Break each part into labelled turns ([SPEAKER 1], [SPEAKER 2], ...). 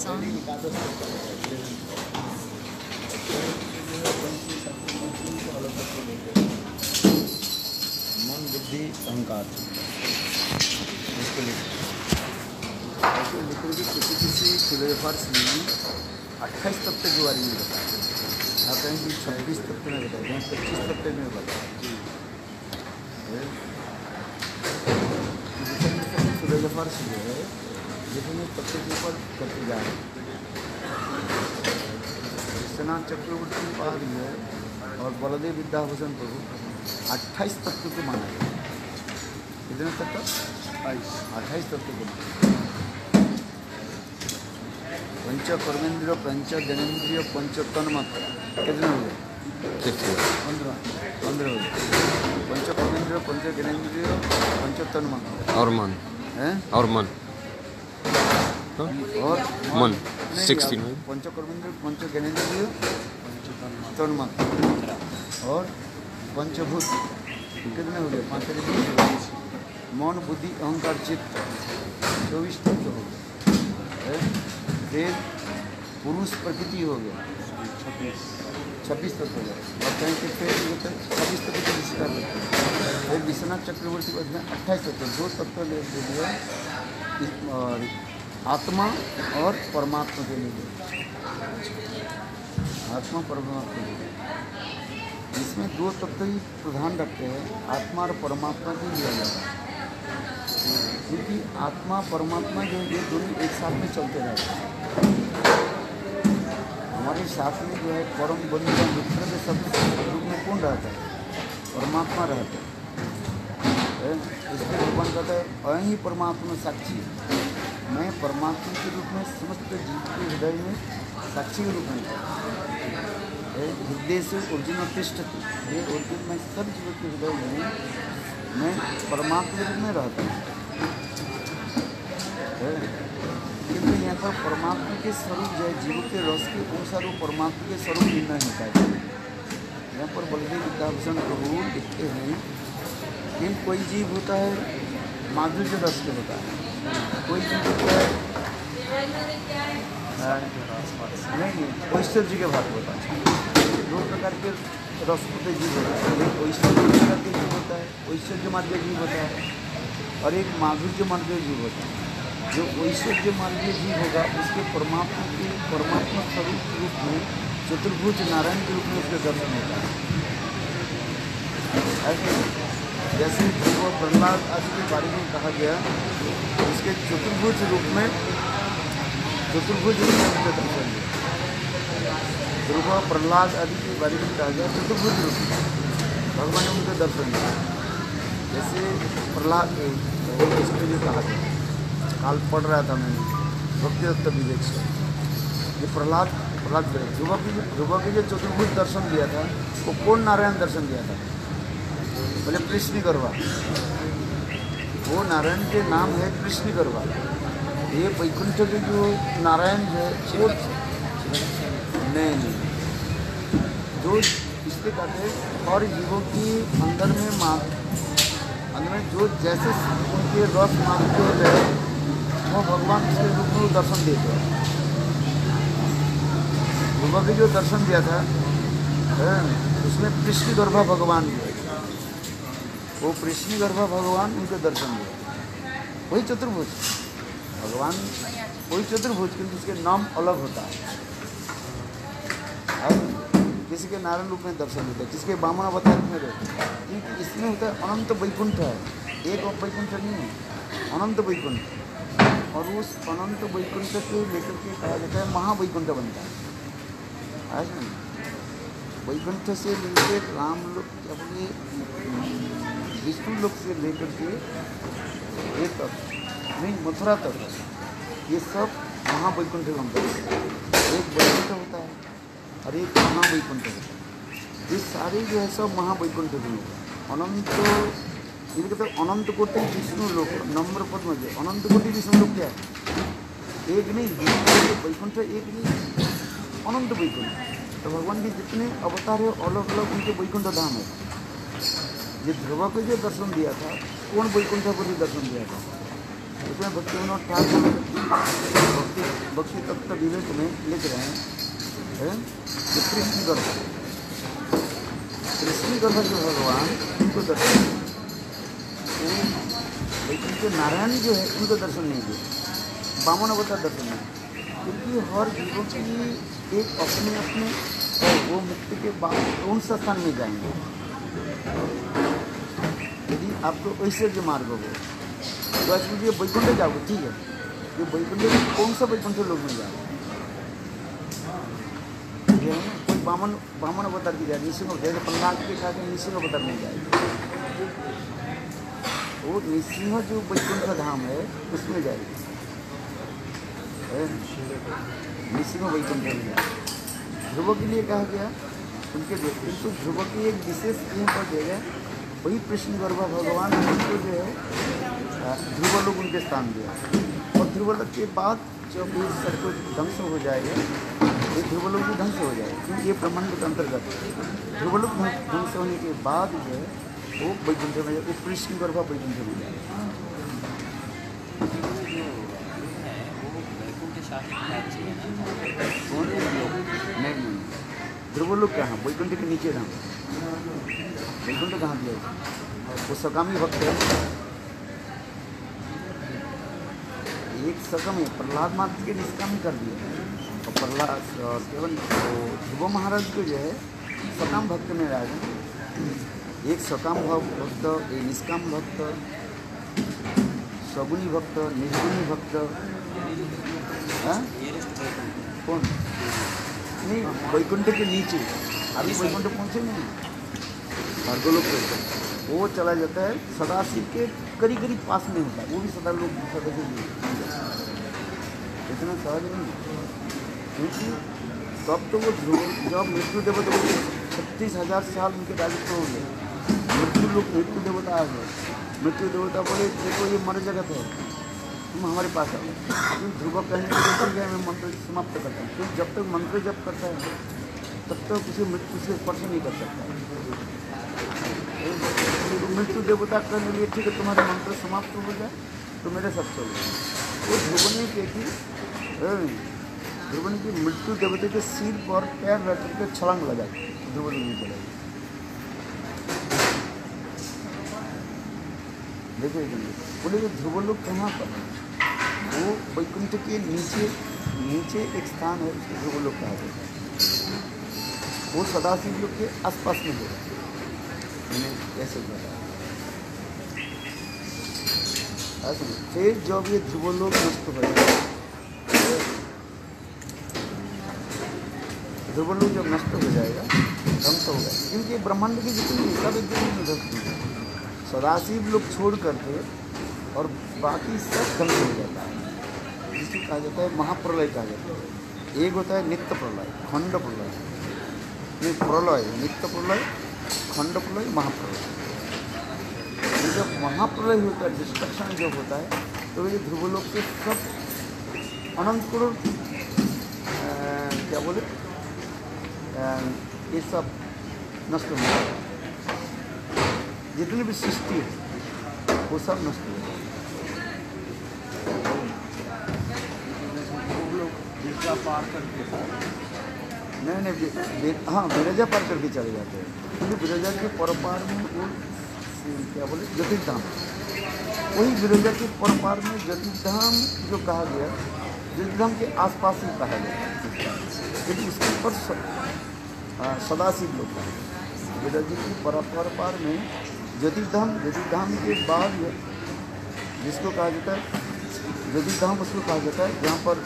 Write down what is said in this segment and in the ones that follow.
[SPEAKER 1] song.
[SPEAKER 2] मन बुद्धि अहंकार इसको लिखोगे किसी फिलोसफर्स ने 28 तत्व के बारे में बताया। आप कहें कि 26 तत्व में बताया, 25 तत्व में बताया। फिलोसफर्स जो है जितने तत्व के ऊपर करते जा रहे हैं, विश्वनाथ चक्रवर्ती पाद है और बलदेव विद्याभूषण प्रभु 28 तत्व को माना है। कितने तत्व? 28 तत्व को माना। पंच कर्मेंद्रिय, पंच जनेन्द्रिय, पंच तन्मात्रा कितने हो गए? 15 हो गए। पंच कर्मेंद्रिय, पंच जनेन्द्रिय, पंच तन्मात्रा
[SPEAKER 3] और मन
[SPEAKER 2] है
[SPEAKER 3] और मन
[SPEAKER 2] और
[SPEAKER 3] मन 69
[SPEAKER 2] पंच कर्मेंद्रिय, पंच जनेन्द्रिय, तन्मात्रा और पंचभूत कितने हो गए? 5 से 20। मौन, बुद्धि, अहंकार, चित्त 24 तत्व हो गए। फिर पुरुष प्रकृति हो गया 26 तत्व हो गया। और कहीं के फिर 26 तत्व की विस्तार करते हैं। फिर विश्वनाथ चक्रवर्ती पद में 28 तत्व, 2 तत्व ले दिया और आत्मा और परमात्मा के लिए, आत्मा परमात्मा के लिए। इसमें 2 तत्व ही प्रधान रखते हैं, आत्मा और परमात्मा की लिया जाता है। क्योंकि आत्मा परमात्मा जो ये दोनों एक साथ में चलते रहते हैं। हमारे साथ में जो है परम बंधु मित्र के सब रूप में कौन रहता है? परमात्मा रहता है। इसलिए भगवान कहता है अयं ही परमात्मा साक्षी, मैं परमात्मा के रूप में समस्त जीव के हृदय में साक्षी के रूप में हृदय से अर्जुन तिष्ठति, ये अर्जुन में सब जीवों के हृदय में मैं परमात्मा के रूप में रहता हूँ। किंतु यहाँ पर परमात्मा के स्वरूप जो है जीवों के रस के अनुसार वो परमात्मा के स्वरूप निर्णय होता है। यहाँ पर बलदेव विद्याभूषण प्रभु लिखते हैं कि कोई जीव होता है माधुर्य रस के होता है, कोई जीव होता है नहीं ऐश्वर्य के भाग होता है। 2 प्रकार के रस होते जीव होता है, एक ऐश्वर्य प्रकार के जीव होता है, ऐश्वर्य मार्ग जीव होता है, और एक माधुर्य मार्ग जीव होता है। जो ऐश्वर्य मार्ग जीव होगा उसके परमात्मा स्वरूप के रूप में चतुर्भुज नारायण के रूप में उसके दर्शन होता है। जैसे जो प्रहलाद आदि के बारे में कहा गया, उसके चतुर्भुज रूप में उसके दर्शन दिया। ध्रुव प्रहलाद आदि के बारे में कहा गया चतुर्भुज रूप में भगवान ने उनके दर्शन दिया। जैसे प्रहलाद इसके लिए कहा गया, काल पढ़ रहा था मैंने भक्ति दत्त विवेक से, ये प्रहलाद ध्रुव के जो चतुर्भुज दर्शन दिया था वो कौन नारायण दर्शन दिया था? बोले कृष्णगर्भा। वो नारायण के नाम है कृष्णगर्भा। ये वैकुंठ के जो नारायण है वो नहीं जो इसके कहते और जीवों की अंदर में जो जैसे उनके रस मांगते होते हैं वो भगवान उसके रूप में दर्शन देते हैं। ध्रुव के जो दर्शन दिया था उसमें कृष्णगर्भा भगवान दिया, वो कृष्णगर्भा भगवान उनके दर्शन दिया। वही चतुर्भुज भगवान, वही चतुर्भुज, किंतु उसके नाम अलग होता है। किसी के नारायण रूप में दर्शन देता है, किसके वामन अवतार में रहते हैं, क्योंकि इसमें होता है अनंत वैकुंठ है, एक वैकुंठ नहीं है, अनंत वैकुंठ। और उस अनंत वैकुंठ के लेकर के कहा जाता है महावैकुंठ बनता है। वैकुंठ से लेकर राम लोक अपने विष्णु लोक से लेकर के ये तक नहीं मथुरा तक ये सब महावैकुंठ बनता है। एक वैकुंठ होता है और एक महावैकुंठ होता है। ये सारे जो है सब महावैकुंठ भी होगा। अनंत ये कहते हैं अनंत कोटि विष्णु लोक नंबर पद में अनंत कोटि विष्णु लोक क्या है? एक नहीं, वैकुंठ एक नहीं, अनंत वैकुंठ। तो भगवान के जितने अवतार है अलग अलग उनके वैकुंठ धाम है। ये ध्रुव को जो दर्शन दिया था कौन वैकुंठ को भी दर्शन दिया था? उसमें भक्ति विनोद ठाकुर भक्ति तत्व विवेक में लिख रहे हैं कि कृष्ण गर्भ जो भगवान उनको दर्शन लेकिन जो नारायण जो है उनको दर्शन नहीं दिए, बामन अवतार दर्शन नहीं, क्योंकि हर जीवों की एक अपने अपने वो मुक्ति के बाद कौन सा स्थान में जाएंगे। यदि आपको ऐश्वर्य मार्ग हो तो आज मुझे वैकुंठ जाओगे, ठीक है, ये वैकुंठ में कौन सा वैकुंठ लोग में जाओगे, कोई बामन अवतार की जाए, निसिंह जैसे प्रहलाद के साथ निसिंह अवतार नहीं जाएगी, वो निसिंह जो वैकुंठ धाम है उसमें जाएगी, निसिंह वैकुंठ में जाएगी। ध्रुव के लिए कहा गया उनके किंतु ध्रुव की एक विशेष यहीं पर जगह वही कृष्ण गर्भ भगवान उनको जो है ध्रुव लोग उनके स्थान दिया, और ध्रुव लोग के बाद जब ये सर्कल ध्वंस हो जाएगा, ये ध्रुव लोग भी ध्वंस हो जाएगा, क्योंकि ये ब्रह्मांड के अंतर्गत ध्रुव लोग ध्वंस होने के बाद जो है वो वैकुंठ में जाए, कृष्ण गर्भ वैकुंठ में जाए। नहीं ध्रुव लोग कहाँ, वैकुंठ के नीचे धाम, वैकुंठ कहाँ दिया वो सकामी भक्त है, एक सकम है, प्रहलाद मात्र के निष्काम कर दिया, और प्रहलाद केवल ध्रुव महाराज को जो है सकाम भक्त में आ गए, एक सकाम भक्त, एक निष्काम भक्त, सगुनी भक्त, निर्गुणी भक्त, कौन नहीं वैकुंठ के नीचे, अभी वैकुंठ पहुँचे नहीं, भार्गवलोक वो चला जाता है सदाशिव के करीब पास में होता है, वो भी सदा लोग सदस्य इतना सहज नहीं, क्योंकि तब तो वो जब मृत्यु देवता 36,000 साल उनके राजत्व हो गए, मृत्यु देवता आ गए, मृत्यु देवता बोले देखो ये मर जगत है, तुम हमारे पास आओ, लेकिन ध्रुव कहने के लिए गए मैं मंत्र समाप्त करता हूँ, क्योंकि जब तक मंत्र जप करता है तब तक किसी मृत्यु से स्पर्श नहीं कर सकता है। मृत्यु देवता करने लिए ठीक है तुम्हारे मंत्र समाप्त हो जाए तो मेरे साथ चलो, वो ध्रुवनी की मृत्यु देवता के सिर पर पैर रख करके छलांग लगाई, ध्रुवनी नहीं चलाई। देखो बोले ध्रुव लोग कहाँ पर है, वो वैकुंठ के नीचे एक स्थान है, उसको ध्रुव लोग कहा जाता है, वो सदाशिव लोग के आसपास में हो, मैंने ऐसे बताया। फिर जब ये ध्रुव लोग नष्ट हो गए, ध्रुव लोग जब नष्ट हो जाएगा ध्वंस हो गए, क्योंकि ब्रह्मांड की जितनी सब एक ध्वंस हो गए, सदाशिव लोग छोड़ करके और बाकी सब ध्वंस हो जाता है, जिसको कहा जाता है महाप्रलय कहा जाता है। एक होता है नित्य प्रलय, खंड प्रलय, नहीं प्रलय, नित्य प्रलय, खंड प्रलय, महाप्रलय। जब महाप्रलय होता है, डिस्ट्रक्शन जब होता है, तो ये ध्रुव लोक के सब अनंत करोड़ क्या बोले ये सब नष्ट हो जाता है, जितनी भी सृष्टि है वो सब नष्ट हो जाए। लोग बिरजा पार करके नहीं हाँ बिरजा पार करके चले जाते हैं, क्योंकि बिरजा के परपार में वो क्या बोले ज्योतिर्धाम, वही बिरजा के परपार में ज्योतिर्धाम जो कहा गया, ज्योतिर्धाम के आसपास ही कहा गया, लेकिन उसके ऊपर सदाशिव लोग कहा गया। बिरजा के परपार में ज्योतिर्धाम के बाद जिसको कहा जाता है ज्योतिर्धाम, उसको कहा जाता है जहाँ पर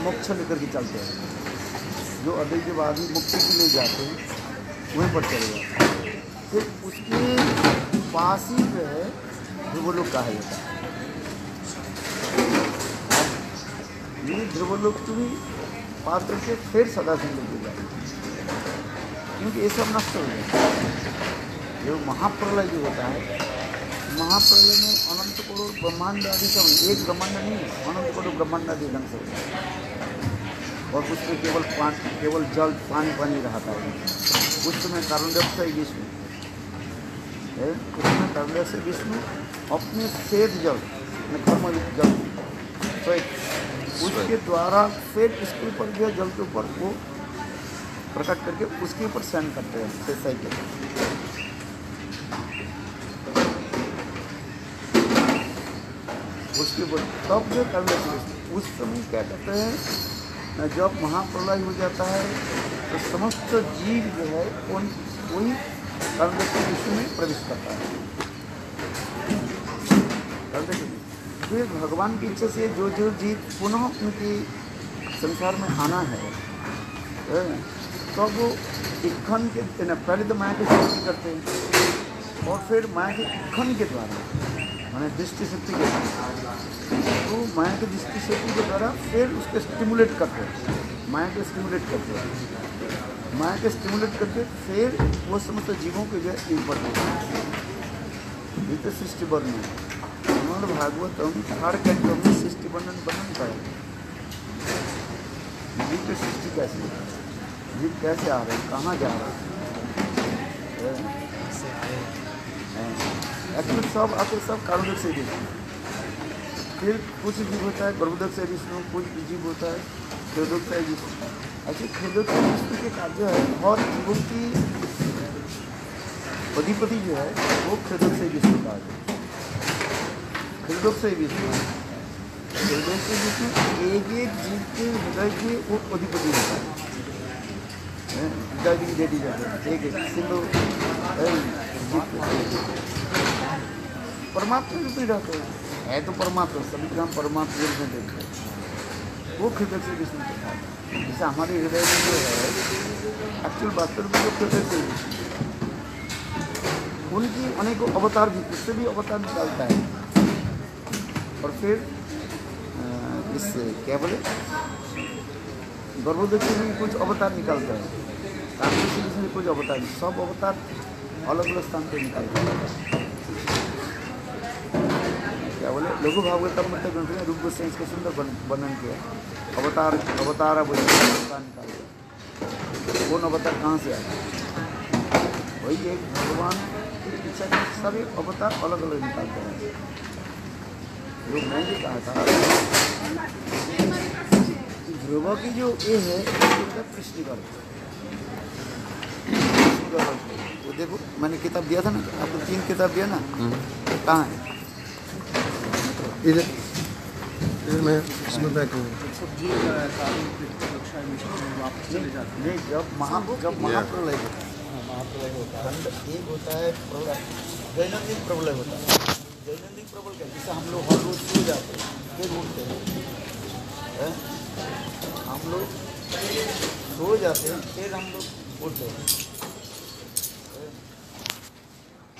[SPEAKER 2] मोक्ष लेकर के चलते हैं, जो अद्वैतवादी मुक्ति के लिए जाते हैं वहीं पर चले जाते हैं। फिर उसके पास ही जो है ध्रुवलोक कहा जाता है, ये ध्रुवलोक को भी पार करके फिर सदाशिव लोग हो जाएंगे, क्योंकि ये सब नष्ट हो जाएगा। जो महाप्रलय जो होता है, महाप्रलय में अनंत करोड़ ब्रह्मांड आदि सब, एक ब्रह्मांड नहीं है, अनंत करोड़ ब्रह्मांड आदि ढंग से, और उसमें केवल जल पानी रहता है, उस समय कार्बन डाइऑक्साइड इसमें उसमें कर्मदेव से विष्णु अपने श्वेत जल कर्म जल श्वेत उसके द्वारा फिर इसके ऊपर जो जल के ऊपर वो प्रकट करके उसके ऊपर शयन करते हैं शेषाई के। उसके ऊपर तब जो कर्मदेव से विष्णु उस समय क्या कहते हैं, जब महाप्रलय हो जाता है तो समस्त जीव जो है वही कर्मदेव से विष्णु में प्रवेश करता है। फिर भगवान की इच्छा से जो जो जीव पुनः उनकी संसार में आना है तो वो इक्खन के पहले तो माया की सृष्टि करते हैं और फिर माया के इक्खन के द्वारा माने दृष्टि शक्ति के द्वारा तो माया की दृष्टि शक्ति के द्वारा फिर उसको स्टिमुलेट करते हैं, माया को स्टिमुलेट करते हैं, माया को स्टिमुलेट करके फिर वो समस्त जीवों के जो है ऊपर ये तो सृष्टि वर्णन श्रीमद् भागवतम हर कैंटो में सृष्टि वर्णन पाए। जीव की सृष्टि कैसे है, जीव कैसे आ रहे हैं, कहाँ जा रहे हैं, एक्चुअली सब आते सब कारणों से विष्णु। फिर कुछ जीव होता है गर्भोदक से विष्णु, कुछ जीव होता है खेदोक से विष्णु। ऐसे खेदोक से विष्णु के कार्य है और जीवों की अधिपति जो है वो खेदोक से विष्णु का है। खेदोक से विष्णु, खेदोक से विष्णु एक एक जीव के हृदय के वो अधिपति होता है। हृदय की डेटी जाते हैं एक एक सिंधु परमात्मा रूप में रहते हैं तो परमात्मा सभी काम परमात्मा रूप में देखते हैं। वो हृदय से विष्णु के साथ जैसे हमारे हृदय में जो है एक्चुअल वास्तव में जो हृदय से उनकी अनेकों अवतार भी उससे भी अवतार निकालता है और फिर इससे क्या बोले गर्भोदक से भी कुछ अवतार निकालता है, कारणों से कुछ अवतार, सब अवतार अलग अलग स्थान पर निकालता है। क्या बोले लघु भागवतम मतलब ग्रंथ में रूप गोस्वामी इसका सुंदर वर्णन किया। अवतार अवतार अवतार निकाल दिया, कौन अवतार कहाँ से आया, वही एक भगवान की इच्छा के सभी अवतार अलग अलग निकालते हैं। जो मैं भी कहा था ध्रुव की जो ये है कृष्णगढ़, वो देखो मैंने किताब दिया था ना आपको, 3 किताब दिया ना, कहाँ है
[SPEAKER 3] इधर मैं इसमें बैक हूँ।
[SPEAKER 2] नहीं जब महाप्रलय होता है, महाप्रलय होता है एक होता है दैनंदिन प्रलय होता है। दैनंदिन प्रबल क्या, जैसे हम लोग हर रोज सो जाते हैं फिर उठते हैं, हम लोग सो जाते हैं फिर हम लोग उठते हैं,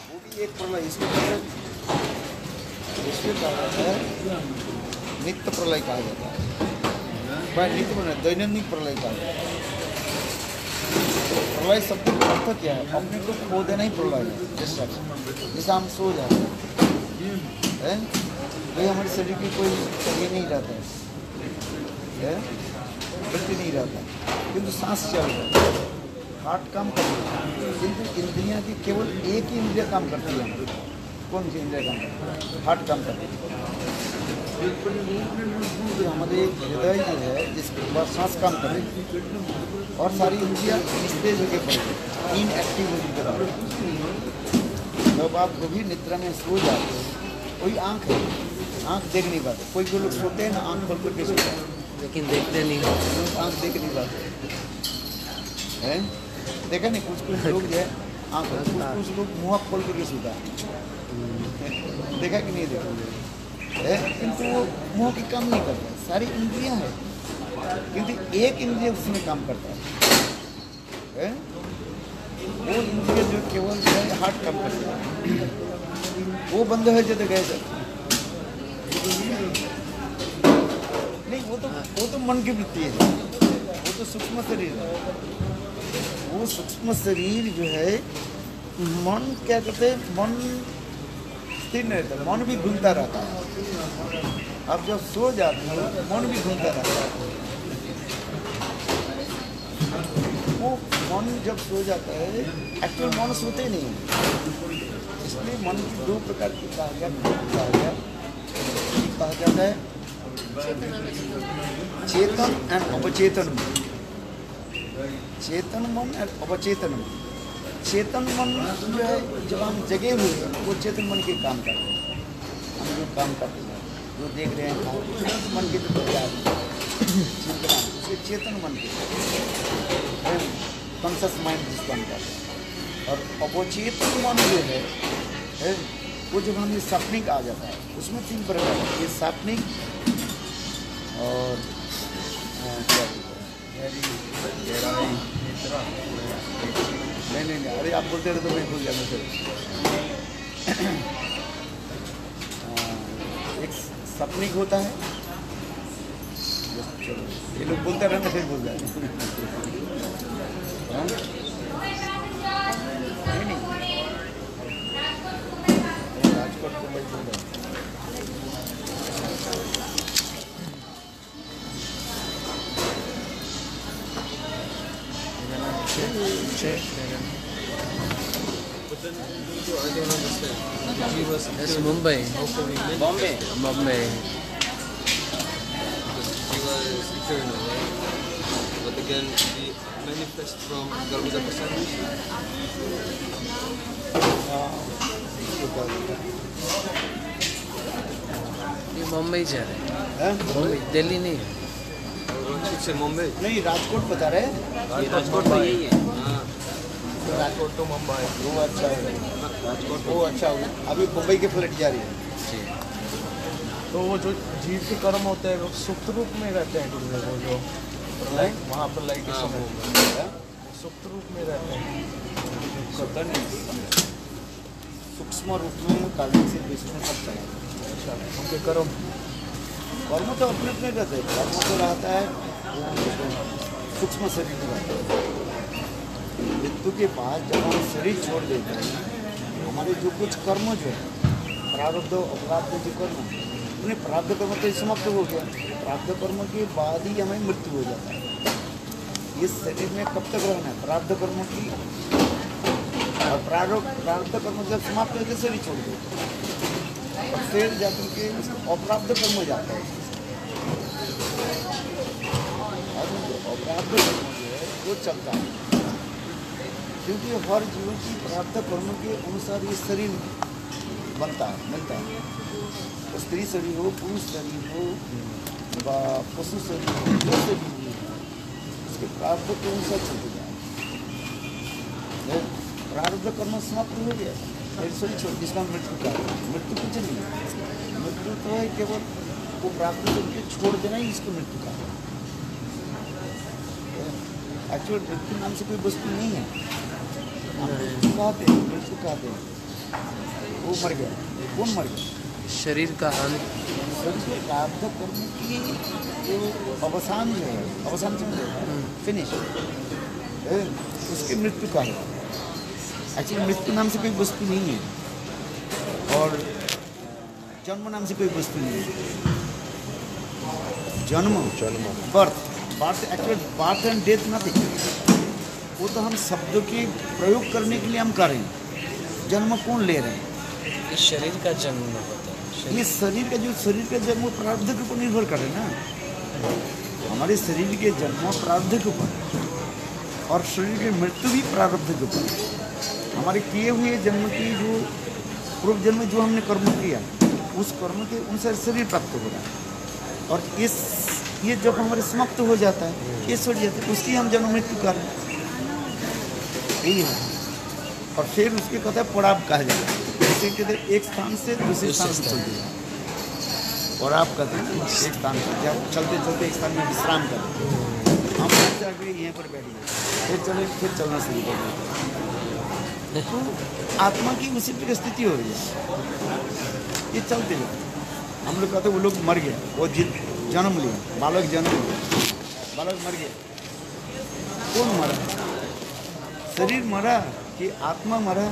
[SPEAKER 2] वो भी एक प्रलय। इसमें कहा जाता है नित्य प्रलय कहा जाता है, नित्य प्रलय दैनंदिन प्रलय कहा जाता है। प्रलय शब्द का अर्थ क्या है, अपने को खो देना ही प्रलय है। जैसे हम सो जाते हैं भाई हमारे शरीर की कोई ये नहीं रहता है, गति नहीं रहता किंतु सांस चल रहा है, हार्ट काम कर रहा है, किंतु इंद्रियां की केवल एक ही इंद्रिया काम करती है। कौन सी इंद्रिया काम करती है, हार्ट काम करती है। तो हमारे हृदय जो है जिसके बाद सांस काम कर रही है और सारी इंद्रियां निस्तेज होकर पड़ी, इनएक्टिव होकर पड़ी। जब आप कभी निद्रा में सो जाते हो, कोई आँख है, आँख देख नहीं पाते, कोई लोग सोते हैं ना आँख खोल करके सोते हैं
[SPEAKER 3] लेकिन देखते नहीं,
[SPEAKER 2] लोग आँख देख नहीं पाते हैं। देखा नहीं कुछ लोग जो है आँख, कुछ लोग मुँह खोल करके सोता है, देखा कि नहीं देखा है, किंतु वो मुँह की काम नहीं करता, सारी इंद्रियां हैं किंतु एक इंद्रिय उसमें काम करता है। वो इंद्रिय जो केवल जो है हार्ट काम करता है, वो बंद है जब गए जाते नहीं, वो तो मन की वृत्ति है, वो तो सूक्ष्म शरीर है। वो सूक्ष्म शरीर जो है मन क्या कहते हैं, मन स्थिर नहीं रहता, मन भी घूमता रहता है। अब जब सो जाते हो मन भी घूमता रहता है। वो मन जब सो जाता है एक्चुअल मन सोते नहीं है, इसलिए मन की दो प्रकार की कहा गया, कहा जाता है चेतन एंड अवचेतन मन। चेतन मन एंड अवचेतन मन। चेतन मन जो है जब हम जगे हुए हैं वो चेतन मन के काम करते हैं। हम जो काम करते हैं, जो देख रहे हैं, मन के जो विचार चिंतना उसके चेतन मन के कॉन्शस माइंड जिसको हम कहते हैं। और अवचेतन मन जो है वो जब हमें सपनिक आ जाता है उसमें तीन प्रकार है। ये सपनिक और क्या नहीं, अरे आप बोलते रहे तो मैं भूल जाना सर। एक सपनिक होता है, ये लोग बोलते रहना फिर भूल जाए। नहीं, राजकोट को मैं भूल जाए।
[SPEAKER 3] That's Mumbai.
[SPEAKER 2] Bombay.
[SPEAKER 3] Bombay.
[SPEAKER 1] He was eternal, right? But again, he manifest from Garuda Prasad.
[SPEAKER 3] ये मुंबई जा रहे हैं।
[SPEAKER 2] हैं?
[SPEAKER 3] मुंबई, दिल्ली नहीं है।
[SPEAKER 1] It's in Mumbai.
[SPEAKER 2] नहीं, राजकोट बता रहे हैं।
[SPEAKER 3] राजकोट में यही है।
[SPEAKER 1] हाँ,
[SPEAKER 2] राजकोट तो मुंबई वो अच्छा है। राजकोट वो अच्छा हुआ। अभी मुंबई के फ्लाइट जा रही है।
[SPEAKER 4] तो वो जो जीव के कर्म होते हैं वो सुप्त रूप में रहते हैं वो जो प्रलय वहाँ प्रलय के समय सुप्त रूप में रहते हैं।
[SPEAKER 2] सूक्ष्म रूप में काली से विष्णु सकता है।
[SPEAKER 4] अच्छा, उनके कर्म
[SPEAKER 2] कर्म तो अपने अपने रहते हैं। कर्म तो रहता है सूक्ष्म शरीर में रहता है। मृत्यु के बाद जब हम शरीर छोड़ देते हैं हमारे जो कुछ कर्म जो है प्रारब्ध अपराध जो कर्म उन्हें प्रारब्ध कर्म तो समाप्त हो गया। प्रारब्ध कर्म के बाद ही हमें मृत्यु हो जाता है। इस शरीर में कब तक रहना है? प्रारब्ध कर्म की और प्रारब्ध कर्म जब समाप्त हो गया शरीर छोड़ देते और फिर जाकर के अपराध कर्म हो जाता है। और अपराध कर्म जो है वो चलता है क्योंकि हर जीवन की प्रारब्ध कर्म के अनुसार ये शरीर बनता है, मिलता है। तो स्त्री शरीर हो, पुरुष शरीर हो, पशु शरीर हो, जो शरीर हो उसके प्रारब्ध के अनुसार चलते जाए। प्रारब्ध कर्म समाप्त हो गया फिर शरीर छोड़, जिसका मृत्यु का मृत्यु कुछ नहीं है। मृत्यु तो है केवल वो प्रारब्ध करके छोड़ देना ही इसको मृत्यु का। एक्चुअल मृत्यु नाम से कोई वस्तु नहीं है। मृत्यु कहते हैं वो मर गया। कौन मर गया?
[SPEAKER 3] शरीर का हानि।
[SPEAKER 2] शरीर के प्रारब्ध कर्म की जो अवसान जो है, अवसान समझे, फिनिश, उसकी मृत्यु का है। एक्चुअली मृत्यु नाम से कोई वस्तु नहीं है और जन्म नाम से कोई वस्तु नहीं है। जन्म birth actually birth and death nothing. वो तो हम शब्दों के प्रयोग करने के लिए हम कर रहे हैं। जन्म कौन ले रहे हैं?
[SPEAKER 3] इस शरीर का जन्म होता है।
[SPEAKER 2] ये शरीर का जन्म प्रारब्ध के ऊपर निर्भर कर रहे हैं ना। हमारे शरीर के जन्म प्रारब्ध के ऊपर और शरीर की मृत्यु भी प्रारब्ध के ऊपर। हमारे किए हुए जन्म की जो पूर्व जन्म जो हमने कर्म किया उस कर्म के अनुसार शरीर प्राप्त हो रहा है और ये जब हमारे समाप्त हो जाता है, ये छोड़ जाता है, उसकी हम जन्म मृत्यु कर रहे हैं। यही है। और फिर उसके कहता है पड़ाव कहा जाता है। जैसे कहते हैं एक स्थान से दूसरे स्थान पर चल दिया और आप कहते हैं एक स्थान पर जब चलते चलते एक स्थान में विश्राम करें। हम जाके यहीं पर बैठ गए, फिर चलना शुरू कर देते। तो आत्मा की उसी प्रकार स्थिति हो रही है। ये चलते जाते हम लोग कहते वो लोग मर गए, वो जन्म लिया, बालक जन्म लिया, बालक मर गया। कौन मरा? शरीर मरा कि आत्मा मरा?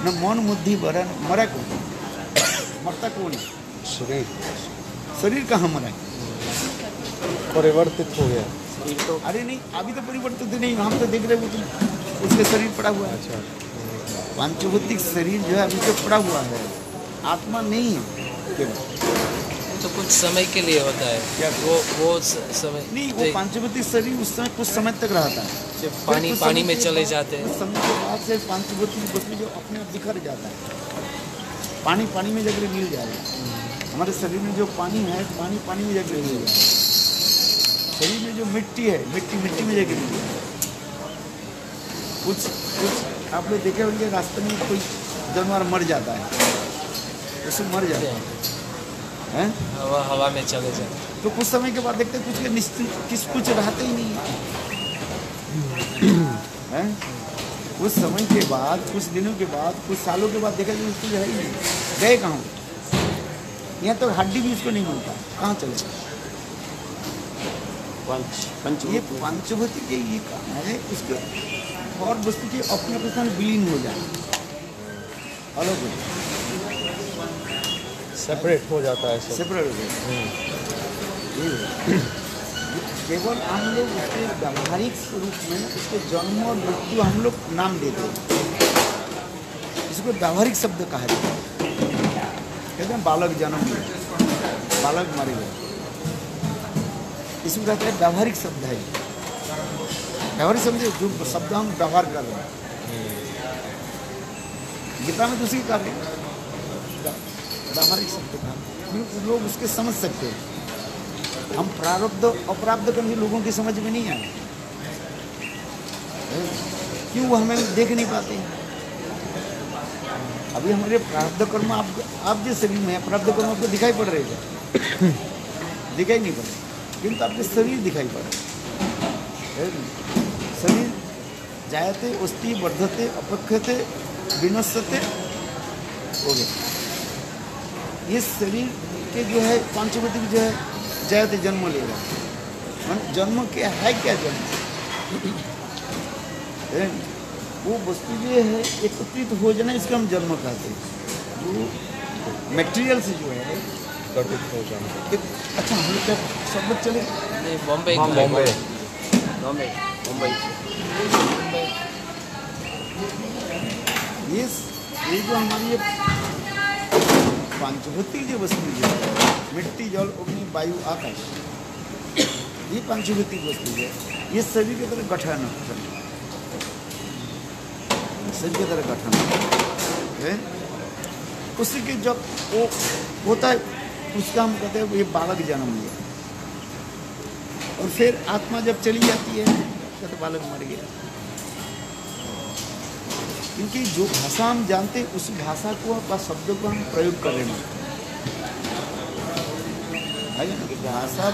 [SPEAKER 2] न मन बुद्धि मरा, मरा कौन? मरता कौन है? शरीर कहाँ मरा है?
[SPEAKER 4] परिवर्तित हो गया।
[SPEAKER 2] अरे नहीं, अभी तो परिवर्तित नहीं, हम तो देख रहे वो तो उसके शरीर पड़ा हुआ है।
[SPEAKER 4] अच्छा,
[SPEAKER 2] पांचभौतिक शरीर जो है अभी तो पड़ा हुआ है, आत्मा नहीं है केवल।
[SPEAKER 3] तो कुछ समय के लिए होता है
[SPEAKER 2] क्या?
[SPEAKER 3] वो समय
[SPEAKER 2] नहीं, वो पांचभौतिक शरीर उस समय कुछ समय तक रहता है,
[SPEAKER 3] जब
[SPEAKER 2] फिर
[SPEAKER 3] पानी
[SPEAKER 2] कुछ
[SPEAKER 3] पानी
[SPEAKER 2] समय
[SPEAKER 3] में
[SPEAKER 2] के
[SPEAKER 3] चले
[SPEAKER 2] बाद-
[SPEAKER 3] जाते हैं।
[SPEAKER 2] कुछ समय के बाद से पांचभौतिक वस्तु जो अपने आप बिखर जाता है, पानी में जाकर मिल जाएगा। हमारे शरीर में जो पानी है, पानी में जाकर मिल जाएगा। शरीर में जो मिट्टी है, मिट्टी में जाकर मिल जाएगा। कुछ आप लोग देखे होंगे रास्ते में कोई जानवर मर जाता है, उसमें मर जाता है,
[SPEAKER 3] हवा में चले जाते हैं।
[SPEAKER 2] तो कुछ समय के बाद देखते हैं कुछ के निश्चित कुछ रहते ही नहीं है। कुछ समय के बाद, कुछ दिनों के बाद, कुछ सालों के बाद देखा जाए उसको है ही नहीं, गए कहाँ? यहाँ तो हड्डी भी उसको नहीं मिलता, कहाँ चले? ये पंचभूति के ये काम है, उसके और वस्तु के अपने स्थान विलीन हो जाए, अलग हो जाए,
[SPEAKER 4] सेपरेट हो जाता है सब।
[SPEAKER 2] सेपरेट हो जाए। ये केवल हम लोग उसके व्यावहारिक रूप में उसके जन्म और मृत्यु हम लोग नाम देते हैं, इसको व्यावहारिक शब्द कहा जाता है। कहते हैं बालक जन्म लिया, बालक मर गया, इसको कहते हैं व्यावहारिक शब्द है। व्यावहारिक शब्द जो शब्द हम व्यवहार कर रहे हैं, गीता में दूसरी कार्य व्यावहारिक शब्द का लोग उसके समझ सकते हैं। हम प्रारब्ध अपराब्ध कभी लोगों की समझ में नहीं आए, क्यों? वो हमें देख नहीं पाते हैं। अभी हमारे प्रारब्ध कर्म आप जिस शरीर में है, प्रारब्ध कर्म आपको दिखाई पड़ रहे हैं? दिखाई नहीं पड़ रहे, किंतु आपके शरीर दिखाई पड़ रहे। शरीर जायते उस्ति वर्धते अपक्षते विनश्यते हो गया। ये शरीर के जो है पांचभौतिक जो है जायते जन्म लेगा, जन्म क्या है? क्या जन्म? वो वस्तु जो है एकत्रित हो जाना, इसको हम जन्म कहते हैं। जो मटेरियल से जो है
[SPEAKER 4] गठित हो जाना।
[SPEAKER 2] अच्छा, हम लोग क्या सब लोग चले?
[SPEAKER 3] नहीं, बॉम्बे
[SPEAKER 2] ये जो हमारी ये पंचभूतिक जो वस्तु जो है, मिट्टी जल अग्नि वायु आकाश, ये पंचभूतिक वस्तु है, ये शरीर की तरह गठन है, शरीर की तरह गठन है। उसी के जब वो होता है, उसका हम कहते हैं ये बालक जन्म लिया, और फिर आत्मा जब चली जाती है तो बालक मर गया। क्योंकि जो भाषा हम जानते हैं उस भाषा को বা शब्द को हम प्रयोग कर रहे हैं, भाषा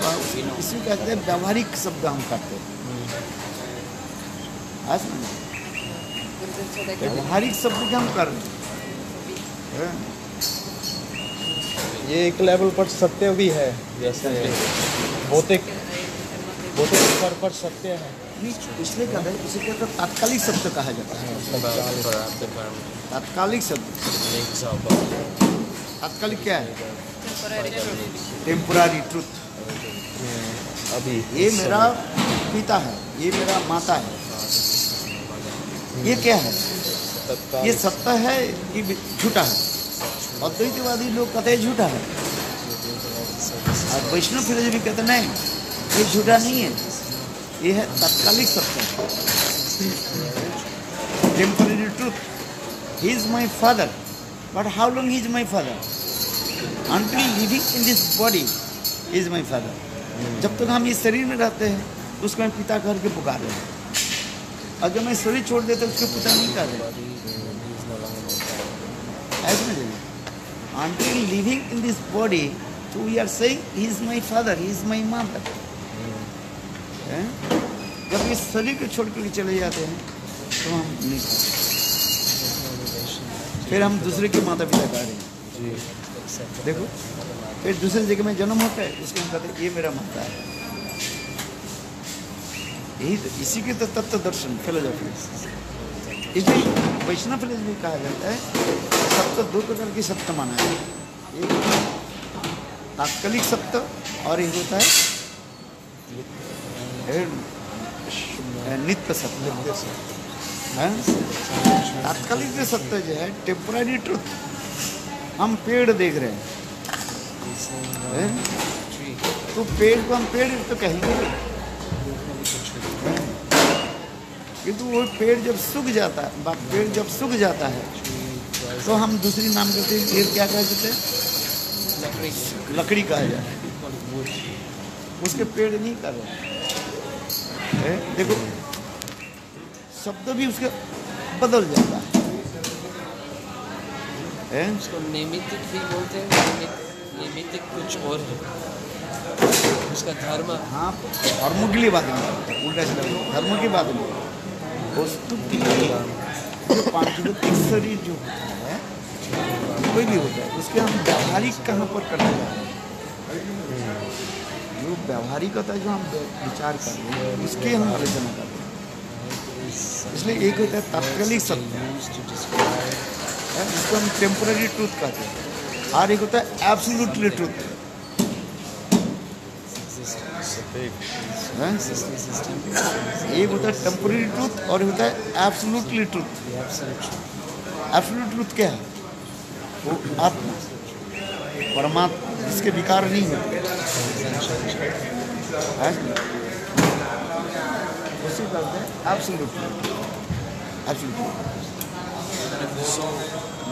[SPEAKER 2] इसी कहते हैं व्यावहारिक शब्द हम करते हैं। व्यावहारिक शब्द के हम कर रहे हैं।
[SPEAKER 4] ये एक लेवल पर सत्य भी है, जैसे भौतिक स्तर पर सत्य है।
[SPEAKER 2] इसलिए कहते हैं, इसे कहते हैं तात्कालिक शब्द कहा जाता है। तात्कालिक शब्द, तात्कालिक क्या है? Temporary truth.
[SPEAKER 4] अभी
[SPEAKER 2] ये मेरा पिता है, ये मेरा माता है, ये क्या है? ये सत्य है, ये झूठा है। अद्वैतवादी लोग कहते हैं झूठा है, और वैष्णव फिलोसफी कहते नहीं, ये झूठा नहीं है, ये है तात्कालिक सत्य। Temporary truth. He is my father, but how long he is my father? Until living in this body is my father. जब तक हम इस शरीर में रहते हैं उसको हम पिता करके पुकार रहे हैं, और जब मैं शरीर छोड़ देते उसको पिता नहीं कर रहे। ऐसे में until living in this body, so we are saying he is my father, he is my mother. जब इस शरीर को छोड़ कर चले जाते हैं तो हम नहीं करते, फिर हम दूसरे के माता पिता कह रहे हैं। देखो, फिर दूसरे जगह में जन्म होता है, उसको हम कहते हैं ये मेरा माता है। यही तो, इसी के तो तत्व दर्शन फिलोसफी। इसलिए वैष्णव फिलोसफी कहा जाता है सत्य दो प्रकार की सत्य माना है, एक तात्कालिक सत्य और एक होता है नित्य सत्य। है। तात्कालिक जो सत्य जो है, टेम्पररी ट्रुथ, हम पेड़ देख रहे हैं, तो पेड़ को हम पेड़ तो कहेंगे, किंतु वो पेड़ जब सूख जाता है, पेड़ जब सूख जाता है तो हम दूसरी नाम करते हैं, पेड़ क्या कह देते हैं, लकड़ी कहा जाए, उसके पेड़ नहीं कर रहे। देखो शब्द भी उसके बदल जाता है।
[SPEAKER 3] उसको नैमित्तिक भी बोलते हैं, नैमित्तिक कुछ और है उसका धर्म।
[SPEAKER 2] हाँ, धर्म के लिए बात नहीं, उल्टा सीधा धर्म की बात नहीं, वस्तु की जो पांचभौतिक शरीर जो होता है, कोई भी होता है, उसके हम व्यावहारिक कहाँ पर करते हैं, जो व्यावहारिकता जो हम विचार कर रहे हैं उसके हम आलोचना कर रहे हैं। इसलिए एक होता है तात्कालिक सत्य, इसको हम टेम्पररी ट्रूथ कहते हैं, और एक होता है एब्सोल्युटली ट्रूथ। एक होता है टेम्पररी ट्रूथ और होता है एब्सोल्युटली ट्रूथ। एब्सोल्यूट ट्रूथ क्या है? वो आत्मा, परमात्मा, जिसके विकार नहीं होते, उसी करते हैं absolute truth.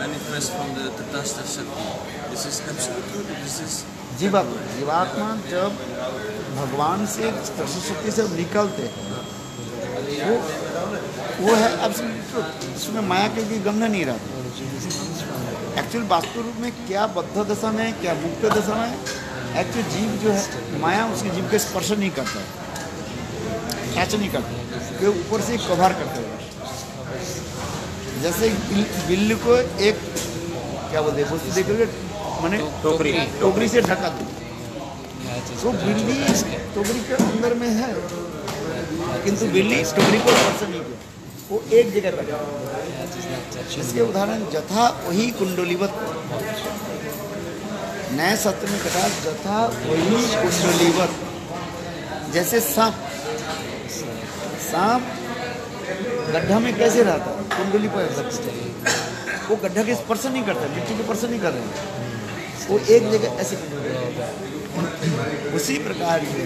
[SPEAKER 1] Manifest from the Tatastha Shakti. This is absolute truth. This is
[SPEAKER 2] जीवात्मा जब भगवान से सरस्वती से निकलते हैं, वो है एब्सोल्यूट ट्रूथ, इसमें माया की गंध नहीं रहती। एक्चुअल वास्तव रूप में क्या बद्ध दशा में, क्या मुक्त दशा में, एक्चुअल जीव जो है माया उसके जीव के स्पर्श नहीं करता है, टच नहीं करता, वे ऊपर से कवर करते हैं। जैसे बिल्ली को एक क्या बोलते हैं, वस्तु देखोगे मैंने टोकरी से ढका दो, तो बिल्ली टोकरी के अंदर में है, किंतु बिल्ली टोकरी को स्पर्श नहीं किया, वो एक जगह पर। इसके उदाहरण जथा वही कुंडलीवत, नए सत्य में कहा जथा वही कुंडलीवत। जैसे सांप गड्ढा में कैसे रहता है, कुंडली पर वो गड्ढा के स्पर्श नहीं करता, मिट्टी के स्पर्श नहीं कर रहे, वो एक जगह ऐसे। उसी प्रकार से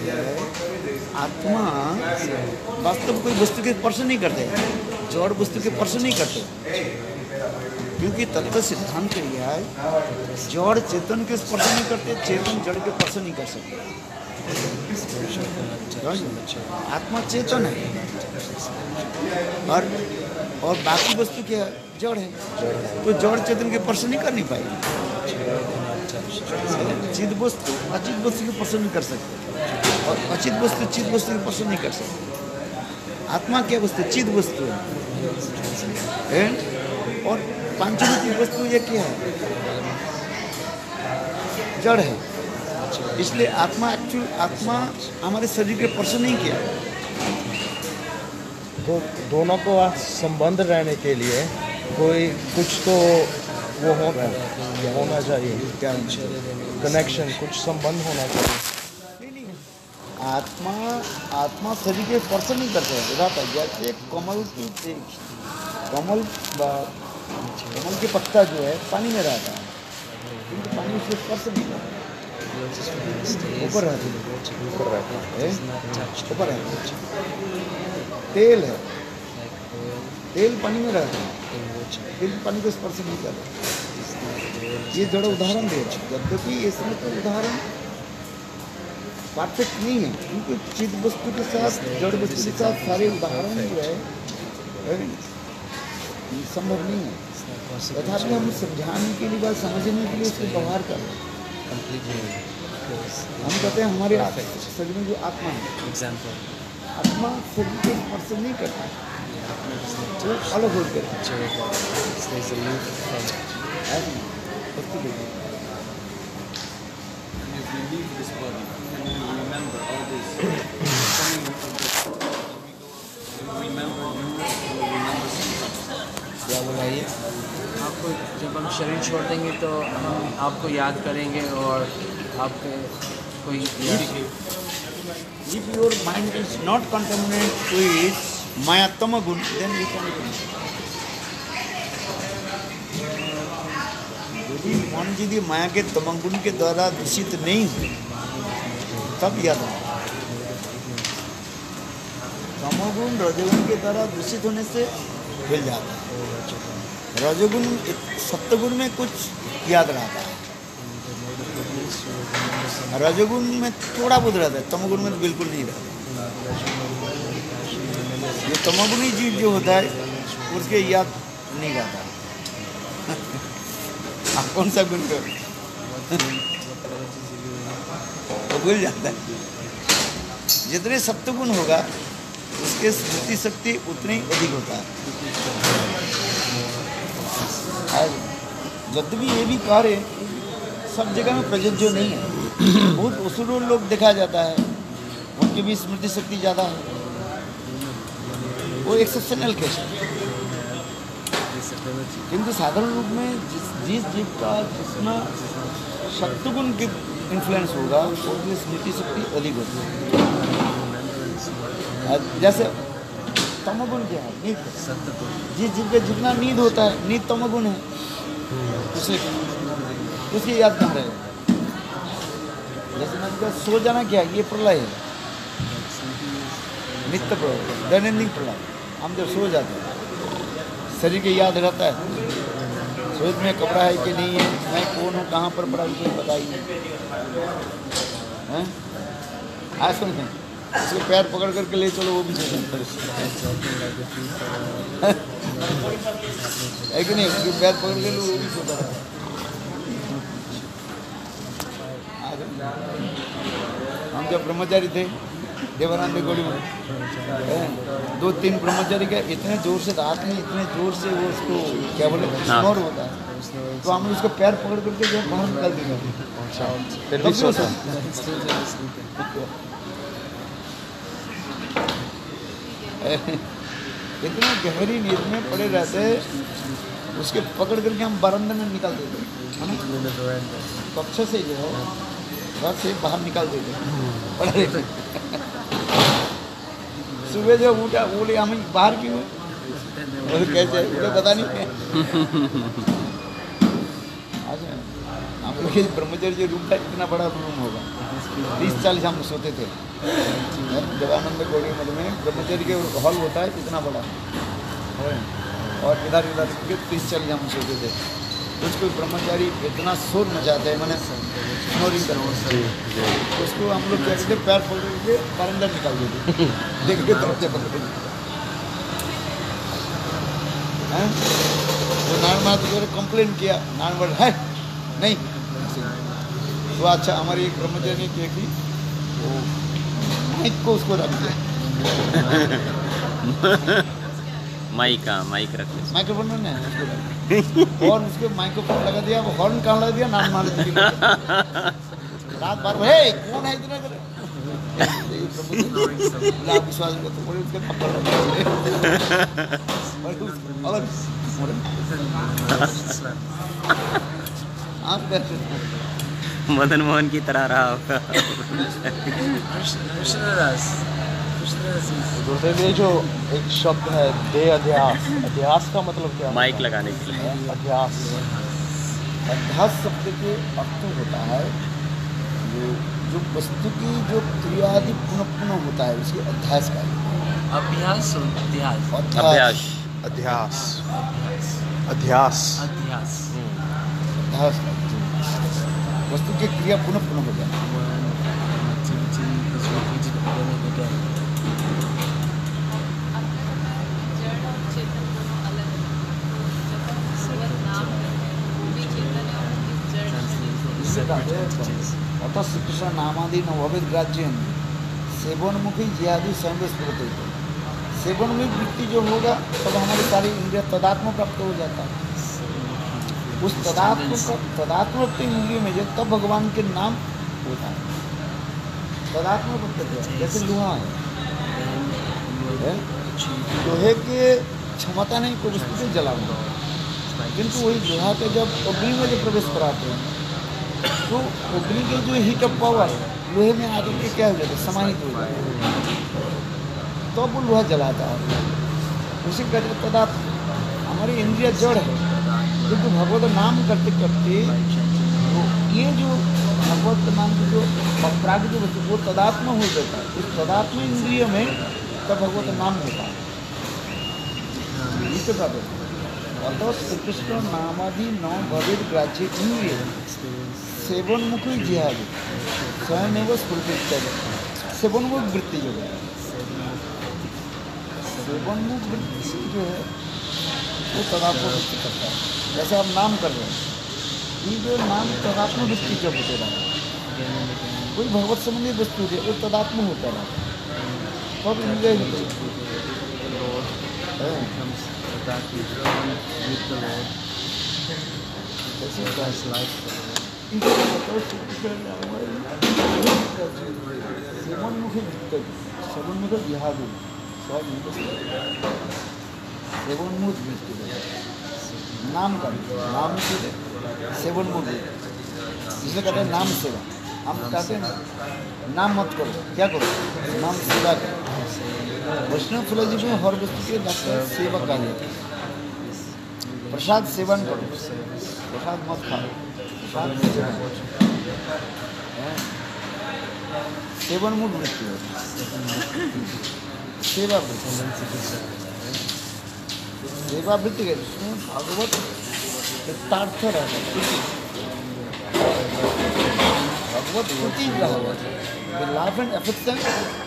[SPEAKER 2] आत्मा वास्तव कोई वस्तु के स्पर्श नहीं करते, जड़ वस्तु के स्पर्श नहीं करते, क्योंकि तत्व सिद्धांत यह है जड़ चेतन के स्पर्श नहीं करते, चेतन जड़ के स्पर्श नहीं कर सकते। आत्मा चेतन है और बाकी वस्तु क्या है, जड़ है, तो जड़ चेतन के स्पर्श नहीं कर नहीं पाएगी। चिद वस्तु अचित वस्तु के स्पर्श नहीं कर सकते, और अचित वस्तु चिद वस्तु के स्पर्श नहीं कर सकते। आत्मा क्या वस्तु, चिद वस्तु है, और पांचभौतिक वस्तु ये क्या है, जड़ है। इसलिए आत्मा हमारे शरीर के स्पर्श नहीं किया।
[SPEAKER 4] तो दोनों को संबंध रहने के लिए कोई कुछ तो वो होना चाहिए, क्या कनेक्शन, कुछ संबंध होना चाहिए।
[SPEAKER 2] आत्मा शरीर के स्पर्श नहीं करते रहता है। जैसे कमल के पत्ता जो है पानी में रहता है, क्योंकि पानी उसके स्पर्श नहीं करता, ऊपर रहता है। तेल है, तेल पानी में रहता है, तेल पानी को स्पर्श नहीं करता। ये जड़ उदाहरण दे रहा है, यद्यपि इसमें तो उदाहरण परफेक्ट नहीं है, क्योंकि चिद वस्तु के साथ जड़ वस्तु के साथ सारे उदाहरण जो है संभव नहीं है। तथापि हम समझाने के लिए, बात समझने के लिए उसको व्यवहार कर रहे हैं। हम कहते हैं हमारे शरीर में जो आत्मा है, आत्मा शरीर के स्पर्श नहीं करता, वो अलग होकर
[SPEAKER 3] क्या बोलाइए? आपको जब हम शरीर छोड़ देंगे तो हम आपको याद करेंगे, और आपके कोई
[SPEAKER 2] if your mind is not contaminated with maya tamgun, then you can. यदि मन यदि माया के तमगुण के द्वारा दूषित नहीं हुए तब याद रखना। तमोगुण रजोगुण के द्वारा दूषित होने से हिल जाता है। रजोगुण सत्वगुण में कुछ याद रहता है, रजोगुण में थोड़ा बहुत रहता है, तमोगुण में तो बिल्कुल नहीं रहता। ये तमोगुणी जीव जो होता है उसके याद नहीं रहता। आप कौन सा गुण कर तो भूल जाता है। जितने सत्वगुण होगा उसके स्मृति शक्ति उतनी अधिक होता है। यद्यपि ये भी कार्य सब जगह में प्रযোज्य नहीं है। बहुत असुर लोग देखा जाता है, उनकी भी स्मृति शक्ति ज़्यादा है, वो एक्सेप्शनल केस है। किंतु साधारण रूप में जिस जीव का जिसमें सत्वगुण की इन्फ्लुएंस होगा उसकी स्मृति शक्ति अधिक होती है। जैसे तमोगुण क्या है? नींद। जिस जीव का जितना नींद होता है, नींद तमोगुण है, उसकी याद कहाँ रहेगा? जैसे मैंने कहा सो जाना क्या है? ये प्रलय है, नित्य प्रलय, दैनंदिन प्रलय। हम जब सो जाते हैं शरीर के याद रहता है, शरीर में कपड़ा है कि नहीं है, मैं कौन हूँ, कहाँ पर पड़ा, कोई पता ही नहीं है। आज सुनते उसके पैर पकड़ करके ले चलो, वो भी सो जाता है कि नहीं? उसके पैर पकड़ के लो, वो भी सोता है। हम जब ब्रह्मचारी थे देवानंद गौड़ी में, 2-3 ब्रह्मचारी का इतने जोर से रात में इतने जोर से वो उसको क्या बोले स्नोर होता है, तो हम उसके पैर पकड़ करके जो बाहर निकाल देंगे। फिर भी सोता इतने गहरी नींद में पड़े रहते, उसके पकड़ करके हम बरामदे में निकाल देते, है ना? कक्ष से जो है घर से बाहर निकाल देते पड़े। सुबह जब उठा बोले हम बाहर क्यों? कैसे मुझे पता नहीं है। हम लोग ब्रह्मचर्य रूम था, इतना बड़ा रूम होगा, 30-40 हम सोते थे। देवानंद गौड़ी मठ में ब्रह्मचर्य के हॉल होता है इतना बड़ा, और इधर 30-40 हम सोते थे। उसको ब्रह्मचारी इतना शोर मचाते हैं, मैंने स्नोरिंग करा उसको हम लोग क्या करते, पैर पकड़ के बरंदर निकाल देते, देख के तरफ से पकड़। तो नारायण तो कंप्लेन किया, नारायण है नहीं। तो अच्छा हमारी एक ब्रह्मचारी ने क्या की, वो माइक को उसको रख दिया,
[SPEAKER 5] माइक रख दिया,
[SPEAKER 2] माइक्रोफोन ने और उसके माइक्रोफोन लगा दिया, वो हॉर्न कहाँ लगा दिया, नाम मार दिया। रात बार हे कौन है इतना कर विश्वास तो बोले उसके थप्पड़
[SPEAKER 5] मदन मोहन की तरह रहा होगा।
[SPEAKER 4] गुरुदेव ये जो एक शब्द है दे अध्यास, अध्यास का मतलब क्या है?
[SPEAKER 5] माइक लगाने के लिए
[SPEAKER 4] अध्यास।
[SPEAKER 2] अध्यास शब्द के अर्थ होता है जो वस्तु की जो क्रियादि पुनः पुनः होता है, उसके अध्यास का
[SPEAKER 3] अभ्यास और अध्यास।
[SPEAKER 5] अभ्यास
[SPEAKER 4] अध्यास अध्यास
[SPEAKER 3] अध्यास
[SPEAKER 2] अध्यास वस्तु की क्रिया पुनः पुनः हो जाए। अतः श्री कृष्ण नामादि न भवेद ग्राह्यम सेवनमुखी जियादि स्वयं स्फुरते। सेवनमुखी वृत्ति जो होगा तब हमारी सारी इंद्रिय तदात्म प्राप्त हो जाता है। उस तदात्म इंद्रिय में जो तब भगवान के नाम होता है, तदात्म प्राप्त। जैसे लोहा है, लोहे के क्षमता नहीं कोई वस्तु को जलाना, किंतु वही लोहा के जब अग्नि में जो प्रवेश कराते हैं तो अग्नि के जो हीट ऑफ पावर लोहे में आकर के क्या हो जाता है, समाहित हो जाता है। तो बोल वह जलाता है। उसी कहते तदात्म, हमारी इंद्रिय जड़ है, क्योंकि भगवत नाम करते करते तो ये जो भगवत नाम की जो अपरागिक वस्तु वो तदात्म हो जाता है। उस तदात्म इंद्रिय में तब भगवत नाम होता है। इस प्रकार अतः श्री कृष्ण नामादि न भवेद ग्राह्य इंद्रिय सेवनमुख जिहाद स्वयं एवं स्फूर्ति सेवनमुख वृत्ति जो है, सेवनमुख वृत्ति जो है वो तदात्म वृत्ति करता है। जैसे आप नाम कर रहे हैं, ये जो नाम तदात्म वृत्ति जब होते रहा, कोई भगवत संबंधी वस्तु है वो तदात्म होता रहा, तब इंद्रिय होते सेवनमुख जिहाद सेवनमुख नाम का नाम से सेवनमुख, इसलिए कहते हैं नाम सेवा। हम कहते हैं नाम मत करो, क्या करो, नाम सेवा करो। वैष्णव फिलोसफी में हर व्यक्ति के डॉक्टर सेवा कार्य, प्रसाद सेवन करो, प्रसाद मत खाओ, प्रसाद सेवन मूड वृत्ति हो, सेवा वृत्ति, सेवा वृत्ति के भागवत यथार्थ रहता है, भगवत वृत्ति रहता, लाभ एंड एफेक्शन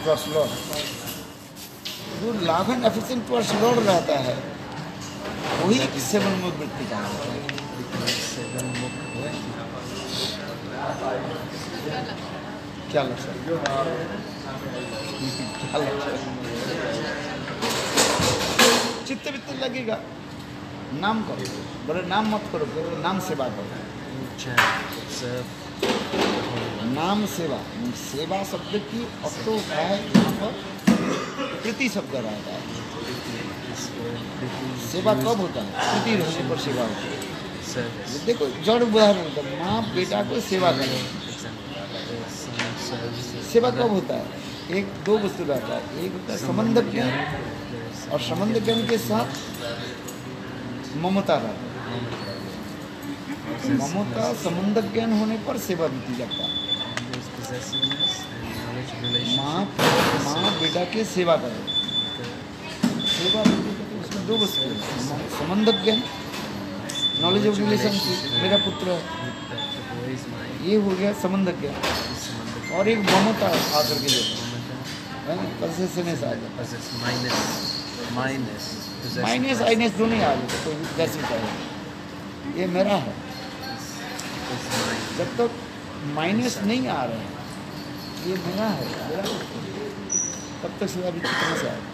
[SPEAKER 2] टुवर्ड्स लॉर्ड, जो लाभ एंड एफेक्शन टुवर्ड्स लॉर्ड रहता है वही एक सेवन मुख वृत्ति का होता है। क्या लगता है, क्या लगता है? चित्त वित्त लगेगा, नाम करो, बोले नाम मत करो, नाम सेवा करो, नाम सेवा, सेवा शब्द की अर्थ होता है यहाँ पर प्रीति शब्द रहता है। सेवा कब होता है, प्रीति रहने पर सेवा होती है। देखो जड़ उदाहरण होता है, माँ बेटा को सेवा करे, सेवा कब होता है, एक दो वस्तु रहता है, एक होता है संबंध ज्ञान और संबंध ज्ञान के साथ ममता रहता है। ममता संबंध ज्ञान होने पर सेवा बीती जाता है। माँ बेटा की सेवा करे, सेवा उसमें दो वस्तु, संबंध ज्ञान, नॉलेज ऑफ रिलेशनशिप, मेरा पुत्र है, ये हो गया संबंध ज्ञान, और एक ममता आकर के माइनस आइनस दोनों आ जाते, कोई कैसे कहे ये मेरा है। जब तक माइनस नहीं आ रहे हैं ये मेरा है, मेरा तब तक सेवा वृत्ति कहाँ से आएगी?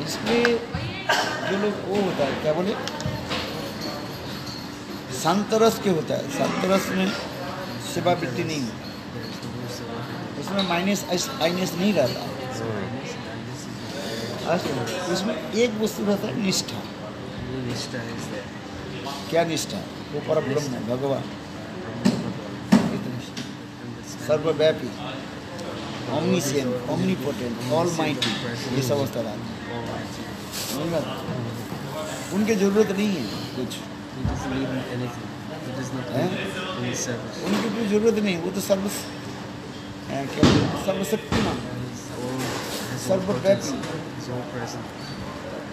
[SPEAKER 2] इसलिए जो लोग वो होता है, क्या बोले, शांतरस के होता है, शांतरस में सेवा वृत्ति नहीं होती, उसमें माइनस आइनस नहीं रहता। उसमें एक वस्तु रहता है निष्ठा। क्या निष्ठा? वो परब्रह्म है, भगवान, सर्वव्यापी, ओमनीशिएंट, ओमनीपोटेंट, ऑलमाइटी, ये सब अवस्था रहती है। उनकी जरूरत नहीं है कुछ, उनकी कोई जरूरत नहीं, वो तो सर्वशक्तिमान, सर्वव्यापी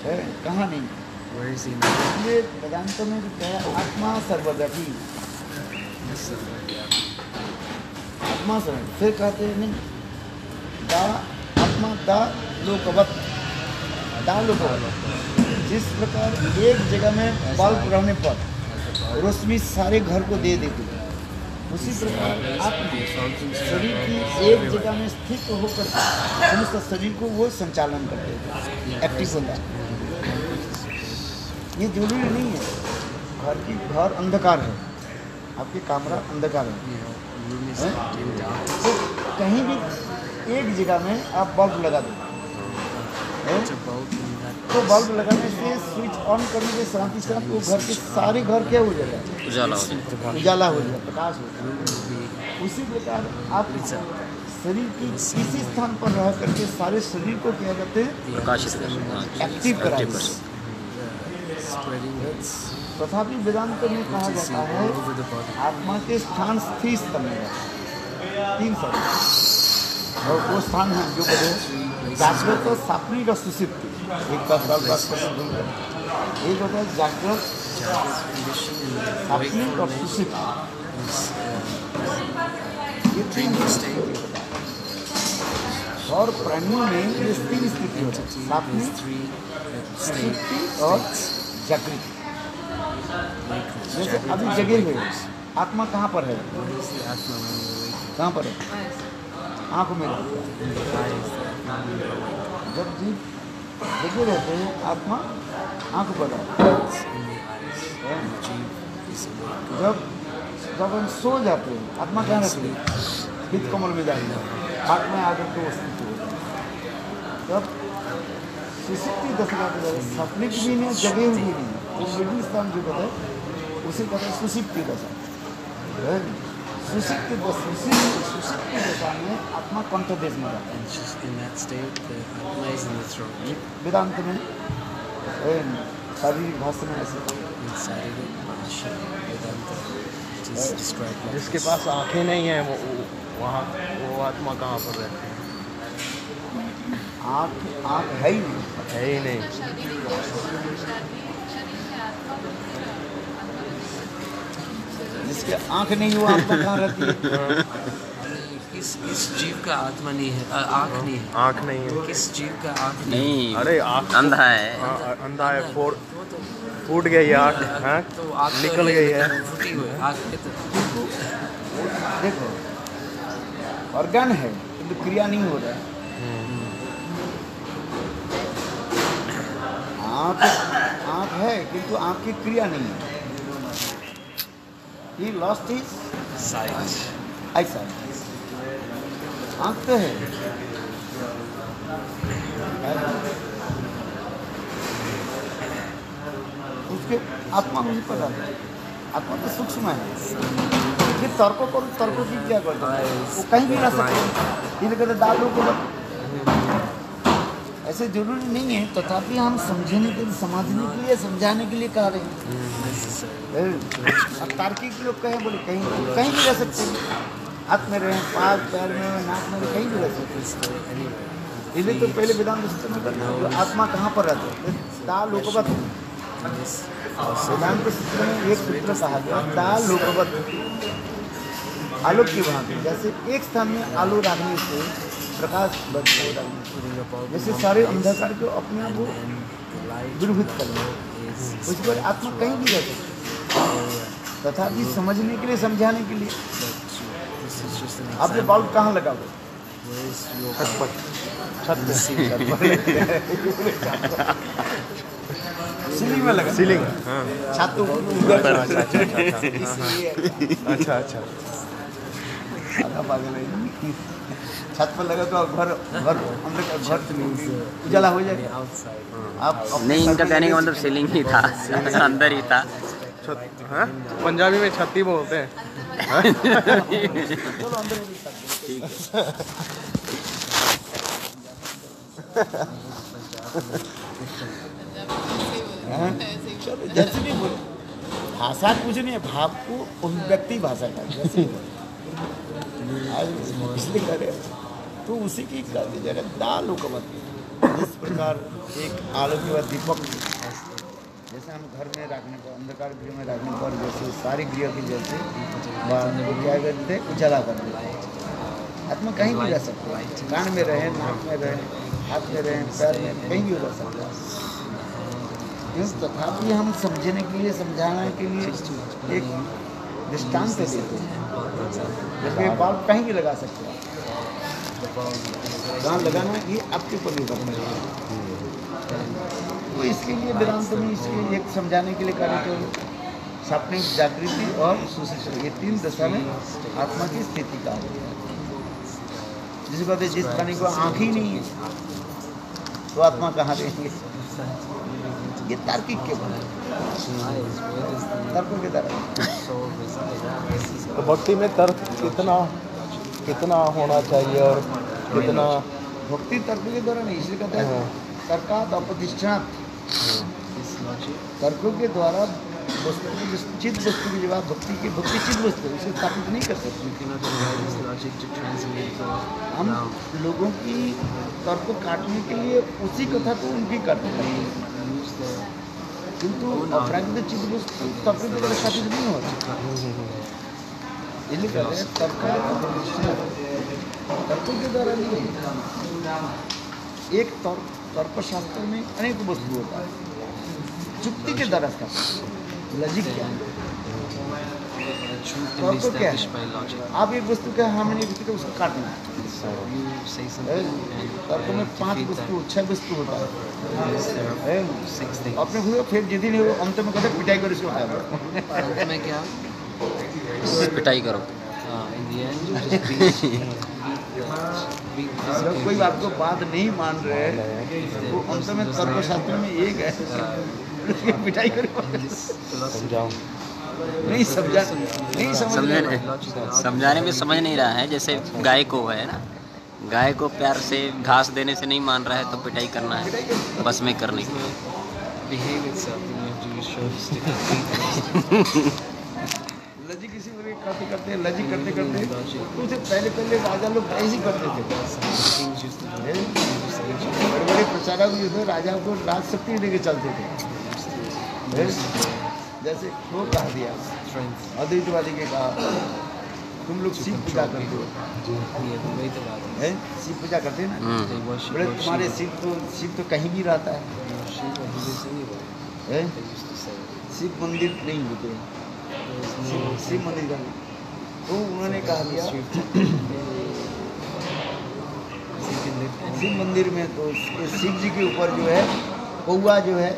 [SPEAKER 2] है, कहाँ नहीं। इसलिए वेदांत में जो कहा आत्मा सर्वव्यापी, आत्मा सर्व, फिर कहते हैं नहीं दा आत्मा दा लोकवत, दा लोकवत, जिस प्रकार एक जगह में बल्ब रहने पर रोशनी सारे घर को दे देती है, उसी प्रकार आत्मा शरीर की एक जगह में स्थित होकर समस्त शरीर को वो संचालन करते हैं, एक्टिव होता है। ये जरूरी नहीं है घर अंधकार है, आपके कमरा अंधकार है, तो कहीं भी एक जगह में आप बल्ब लगा दो, तो बल्ब लगाने से स्विच ऑन करने के साथ ही साथ वो घर के सारे घर क्या हो जाएगा, उजाला हो जाएगा, प्रकाश हो जाएगा। उसी प्रकार आप शरीर की किसी स्थान पर रह करके सारे शरीर को क्या कहते हैं,
[SPEAKER 5] प्रकाशित करना,
[SPEAKER 2] एक्टिव कराएंगे। तथापि वेदांत में कहा जाता है आत्मा के स्थान स्थिर स्थान में 3 शब्द, और वो स्थान है जो बोले जागृत, स्वप्निक और सुषुप्ति। एक बात एक होता है जागृत, स्वप्निक और सुषुप्ति, ये 3 और प्राणियों में ये 3 स्थिति होती है, स्वप्निक, सुषुप्ति और जागृति। जैसे अभी जगे हुए आत्मा कहाँ पर है, कहाँ पर है, आँखों में जब जीव जगे रहते हैं आत्मा आँखों पर है। जब हम सो जाते हैं आत्मा कहाँ रहती है, हित कमल में जाती है, हाथ में आकर के वो स्थिति होती है। जब सुषुप्ति दशा के सपने की भी नहीं, जगे हुए भी नहीं, मिडिल स्थान जो कहते हैं उसे कहते हैं सुषुप्ति दशा। सुषुप्ति दशा में आत्मा कंठदेश में जाता है। वेदांत में शारीरिक भाषा में ऐसे
[SPEAKER 4] जिसके पास आंखें नहीं हैं वो आत्मा कहाँ पर रहती है?
[SPEAKER 2] आँख है ही नहीं,
[SPEAKER 4] है ही नहीं।
[SPEAKER 2] जिसके आँख नहीं हुआ आत्मा कहाँ रहती है?
[SPEAKER 3] किस जीव का आत्मा नहीं है, आँख नहीं है,
[SPEAKER 4] आँख नहीं है।
[SPEAKER 3] किस जीव का आँख
[SPEAKER 5] नहीं,
[SPEAKER 4] अरे आँख
[SPEAKER 5] अंधा है,
[SPEAKER 4] अंधा है, फूट गई है आँख, हाँ?
[SPEAKER 3] तो आँख
[SPEAKER 4] निकल गई है,
[SPEAKER 3] फूटी हुई है आँख। तो
[SPEAKER 2] देखो ऑर्गन है किंतु क्रिया नहीं हो रहा है। आँख है किंतु आँख की क्रिया नहीं है। He lost his eyesight। आँख तो है, उसके आत्मा मुझे पता है, आत्मा तो सूक्ष्म है। ये तर्कों की क्या करते हैं, वो कहीं भी रह सकते हैं। ये कहते दालों को ऐसे जरूरी नहीं है, तथापि हम समझने के लिए, समझने के लिए, समझाने के लिए कह रहे हैं। अब तार्किक लोग कहें बोले कहीं भी रह सकते हैं, हाथ में रहे, पाँव पैर में, नाक में, कहीं भी रह सकते हैं। इसलिए तो पहले वेदांत सिस्टम में करना है आत्मा कहाँ पर रहता है। दा लोकवत, वेदांत सिस्टम में एक सूत्र कहा गया दा लोकवत, आलोक की भांति। जैसे एक स्थान में आलो रखने से प्रकाश बढ़ता है, जैसे सारे अंधकार को अपने आप वो दुर्भित कर लो, उस पर आत्मा कहीं भी रह सकती है। तथापि समझने के लिए, समझाने के लिए आपने बल्ब कहाँ लगा हुआ? छत पर, सीलिंग में लगा,
[SPEAKER 4] सीलिंग,
[SPEAKER 2] छत तो
[SPEAKER 4] अच्छा
[SPEAKER 2] पागल है। छत पर लगा तो घर अंदर का घर उजाला हो जाएगा। आप
[SPEAKER 5] नहीं, इनका कहने का मतलब सीलिंग ही था, अंदर ही था।
[SPEAKER 4] छत, हाँ? पंजाबी में छत्ती बोलते हैं।
[SPEAKER 2] चलो अंदर ठीक है। चलो जैसे भी बोलो, भाषा कुछ नहीं है, भाव को अभिव्यक्ति भाषा का जैसे इसलिए करे तो उसी की कर दीजिएगा दाल हुकमत। जिस प्रकार एक आलू के दीपक, जैसे हम घर में रखने पर, अंधकार गृह में रखने पर जैसे सारी गृह की जैसे वो क्या करते उजाला कर देते। आत्मा कहीं भी रह सकते हैं, कान में रहे, नाक में रहे, हाथ में रहे, पैर में, कहीं भी रह सकते हैं। तथापि हम समझने के लिए, समझाने के लिए एक दृष्टांत देते हैं। जैसे बल्ब कहीं भी लगा सकते हैं, कहाँ लगाना ये आपके ऊपर निर्भर करेगा। तो इसके लिए वेदांत में इसके एक समझाने के लिए कार्य तो स्वप्निक, जागृति और सुषुप्ति, ये 3 दशा में आत्मा की स्थिति का है। जिस बात जिस प्राणी को आँख ही नहीं है तो आत्मा कहाँ रहेंगे? ये तार्किक के बने, तर्क के तरह।
[SPEAKER 4] तो भक्ति में तर्क कितना कितना होना चाहिए और कितना
[SPEAKER 2] भक्ति तर्क के द्वारा नहीं, इसलिए कहते हैं तर्कात अपतिष्ठात।
[SPEAKER 3] This logic
[SPEAKER 2] तर्कों के द्वारा वस्तु की चित्त वस्तु की जवाब भक्ति की भक्ति चित्त वस्तु है, इसे स्थापित नहीं कर सकते।
[SPEAKER 3] you cannot apply this logic to translate the
[SPEAKER 2] हम
[SPEAKER 3] noun.
[SPEAKER 2] लोगों की तर्क को काटने के लिए उसी कथा को उनकी करते हैं,
[SPEAKER 3] Use the
[SPEAKER 2] किंतु अपरागिक चित्त वस्तु तर्क के द्वारा स्थापित नहीं होता। इसलिए कहते हैं तर्कों के द्वारा नहीं है। एक तर्क शास्त्र में अनेक वस्तु होता है, जुक्ति के द्वारा स्थापित। लॉजिक क्या है?
[SPEAKER 3] truth can be
[SPEAKER 2] तर्क क्या
[SPEAKER 3] established by
[SPEAKER 2] है?
[SPEAKER 3] logic.
[SPEAKER 2] आप एक वस्तु का हमने एक वस्तु उसको काटना है।
[SPEAKER 3] You say something and
[SPEAKER 2] तर्क में 5
[SPEAKER 3] defeat
[SPEAKER 2] वस्तु 6 वस्तु होता है।
[SPEAKER 3] that. There are
[SPEAKER 2] है?
[SPEAKER 3] 6 things.
[SPEAKER 2] अपने खुद फिर जिस दिन वो अंत में कहते पिटाई कर इसको उठाया।
[SPEAKER 3] अंत में क्या?
[SPEAKER 5] पिटाई करो।
[SPEAKER 3] In the end, you just beat
[SPEAKER 2] अगर कोई आपको बात नहीं मान रहे हैं, वो अंत में तर्क शास्त्र में एक है, उसकी पिटाई करो।
[SPEAKER 4] समझाओ।
[SPEAKER 2] नहीं समझ रहे।
[SPEAKER 5] समझाने में समझ नहीं रहा है। जैसे गाय को है ना, गाय को प्यार से घास देने से नहीं मान रहा है तो पिटाई करना है, बस में करने की।
[SPEAKER 3] behave itself, then you have to use shows to complete
[SPEAKER 2] logic इसी में करते करते लॉजिक करते करते तो उसे पहले राजा लोग ऐसे ही करते थे।
[SPEAKER 3] things used to do.
[SPEAKER 2] बड़े बड़े प्रचारक जो थे राजा को राज शक्ति लेके चलते थे। जैसे वो कहा दिया
[SPEAKER 3] Strength.
[SPEAKER 2] अद्वैतवादी के कहा तुम लोग शिव पूजा करते हो,
[SPEAKER 3] Yeah, the way that
[SPEAKER 2] हैं? शिव पूजा करते हैं ना,
[SPEAKER 3] they worship
[SPEAKER 2] बोले तुम्हारे शिव तो कहीं भी रहता है,
[SPEAKER 3] Shiva, he lives anywhere.
[SPEAKER 2] हैं?
[SPEAKER 3] They used to say.
[SPEAKER 2] Shiv मंदिर नहीं होते,
[SPEAKER 3] There's no
[SPEAKER 2] शिव मंदिर का नहीं। तो उन्होंने कहा दिया
[SPEAKER 3] He can live
[SPEAKER 2] Shiv
[SPEAKER 3] anywhere.
[SPEAKER 2] मंदिर में तो शिव जी के ऊपर जो है कौआ जो है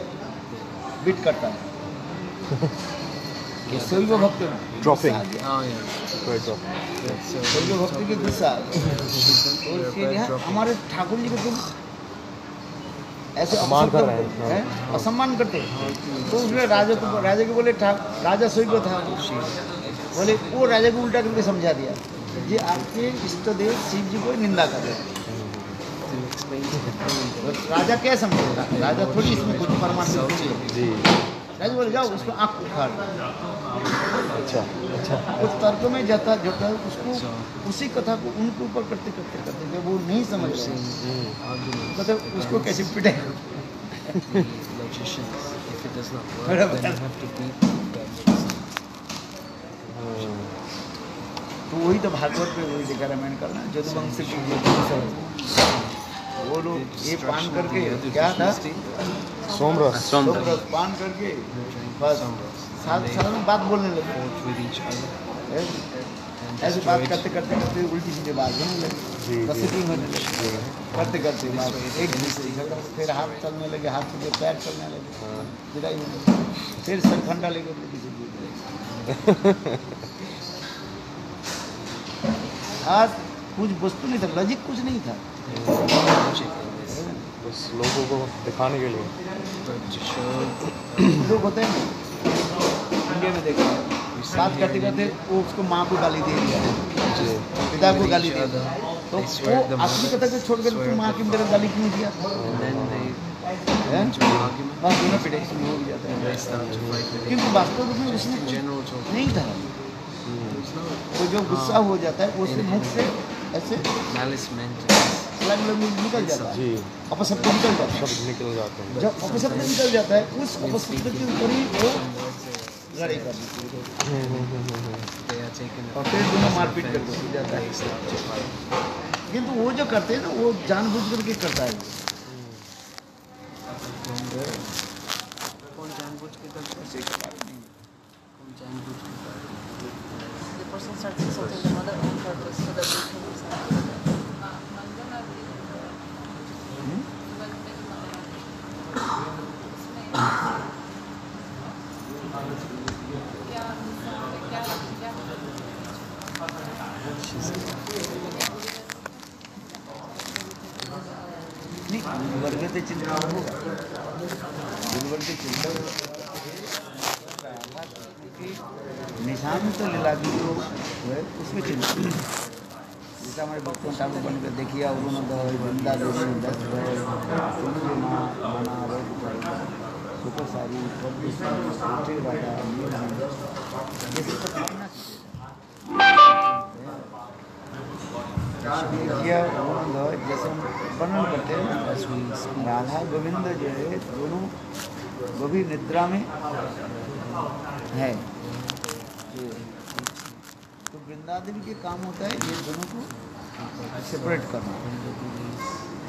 [SPEAKER 2] बिट करता है, शैव भक्त
[SPEAKER 4] Dropping.
[SPEAKER 3] Oh yeah. That's
[SPEAKER 2] शैव भक्ति के गुस्सा आ गया। तो इसके लिए हमारे ठाकुर जी को तुम ऐसे
[SPEAKER 4] अपमान कर रहे
[SPEAKER 2] हैं,
[SPEAKER 4] हैं।
[SPEAKER 2] हैं? असम्मान करते हैं। तो उसने राजा को बोले राजा शैव था, बोले वो राजा को उल्टा करके समझा दिया ये आपके इष्ट देव शिव जी को निंदा कर रहे हैं।
[SPEAKER 3] to explain to the king.
[SPEAKER 2] राजा क्या समझेगा? राजा थोड़ी इसमें कुछ परमात्मा है।
[SPEAKER 4] जी।
[SPEAKER 2] राजा बोले जाओ उसको आँख उखाड़।
[SPEAKER 4] अच्छा।
[SPEAKER 2] उस तर्क में जाता उसको उसी कथा को उनके ऊपर करते जब वो नहीं समझ रहे
[SPEAKER 3] Arguments.
[SPEAKER 2] मतलब उसको कैसे पिटाई।
[SPEAKER 3] The logicians, if it does not work, then you have to beat the logicians.
[SPEAKER 2] तो वही तो भागवत पे वही देखा रामायण करना जदुवंश वो लोग ये पान करके क्या था
[SPEAKER 4] सोमरस।
[SPEAKER 2] सोमरस पान करके बस साथ में बात बोलने लगे,
[SPEAKER 3] Fought with each other.
[SPEAKER 2] ऐसे बात करते उल्टी सीधे बात होने लगी, गॉसिपिंग होने लगी, करते बात एक दूसरे झगड़ा, फिर हाथ चलने लगे, हाथ से पैर चलने लगे, विदाई होने लगी, फिर सरखंडा लेकर किसी आज कुछ वस्तु नहीं था, लॉजिक कुछ नहीं था,
[SPEAKER 4] बस लोगों को दिखाने के लिए।
[SPEAKER 3] But to show
[SPEAKER 2] लोग होते हैं इंडिया में देखा बात करते वो उसको माँ को गाली दे दिया, पिता को गाली दे दिया, तो वो असली कथा को छोड़ कर तू माँ की मेरे गाली क्यों दिया?
[SPEAKER 3] and then they
[SPEAKER 2] हैं?
[SPEAKER 3] into an argument.
[SPEAKER 2] बस दोनों पिटाई शुरू हो जाता है,
[SPEAKER 3] They start to fight with
[SPEAKER 2] क्योंकि वास्तव में उसने
[SPEAKER 3] in general talk.
[SPEAKER 2] नहीं था,
[SPEAKER 3] It's not
[SPEAKER 2] वो जो गुस्सा हो जाता है उसके मुख से ऐसे
[SPEAKER 3] malice meant.
[SPEAKER 2] निकल जाता है,
[SPEAKER 4] जी।
[SPEAKER 2] अपशब्द निकल जाता है,
[SPEAKER 4] शब्द निकल जाते हैं।
[SPEAKER 2] जब अपशब्द निकल जाता है उस अपशब्द के ऊपर ही वो लड़ाई करनी शुरू होती है।
[SPEAKER 3] They are taken.
[SPEAKER 2] और फिर दोनों मारपीट करके हो जाता है।
[SPEAKER 3] They start to fight.
[SPEAKER 2] किंतु वो जो करते हैं ना वो जानबूझ करके करता है।
[SPEAKER 3] कौन जानबूझ के करता है? कौन जानबूझ के करता है?
[SPEAKER 6] The person starts insulting the mother on purpose so that they can do something.
[SPEAKER 2] नहीं वर्ग से चिंता होगा, वर्ग से चिंता निशान तो लीला की जो है उसमें चिंता जैसे हमारे भक्तों ठाकुर बन कर देखिए उन्होंने वृंदा देवी 10 माना सुपर सारी वाला ये सब कितना जैसे हम वर्णन करते हैं राधा गोविंद जो है दोनों गभीर निद्रा में है। तो वृंदादेवी के काम होता है ये दोनों को सेपरेट करना।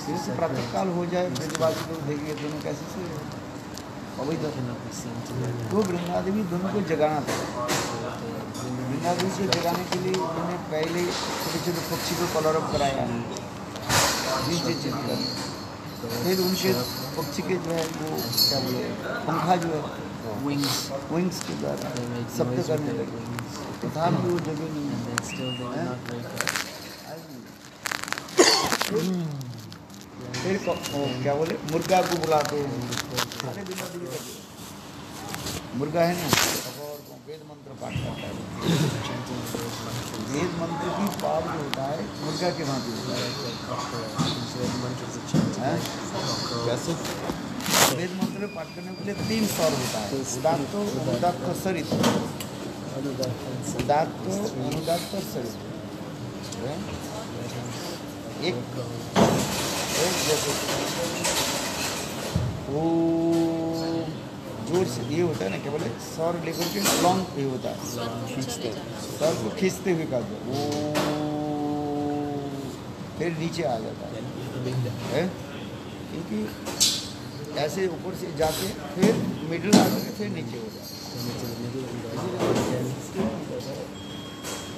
[SPEAKER 2] फिर से प्रातःकाल हो जाए ब्रजवासी लोग देखेंगे दोनों कैसे से अभी तो वृंदादेवी दोनों को जगाना था। वृंदादेवी से जगाने के लिए उन्होंने पहले छोटे छोटे पक्षी को कलरअप कराया नीचे चित्र, फिर उनके पक्षी के जो है वो क्या बोले पंखा जो है विंग्स के द्वारा शब्द करने लगे, तथापि वो जगह नहीं है। फिर क्या बोले मुर्गा को बुलाते हैं, मुर्गा है ना और वेद मंत्र पाठ करता है। वेद मंत्र की पाठ जो होता है मुर्गा के भांति होता है। कैसे वेद मंत्र पाठ करने के लिए 3 स्वर होता है, उदात्त अनुदात्त सरित, उदात्त अनुदात्त सरित। एक जैसे वो जोर से ये होता है ना क्या बोले स्वर लेकर के लॉन्ग ये होता है, खींचते स्वर को खींचते हुए का वो फिर नीचे आ जाता है क्योंकि ऐसे ऊपर से जाके फिर मिडिल आ जाके फिर नीचे हो जाता है।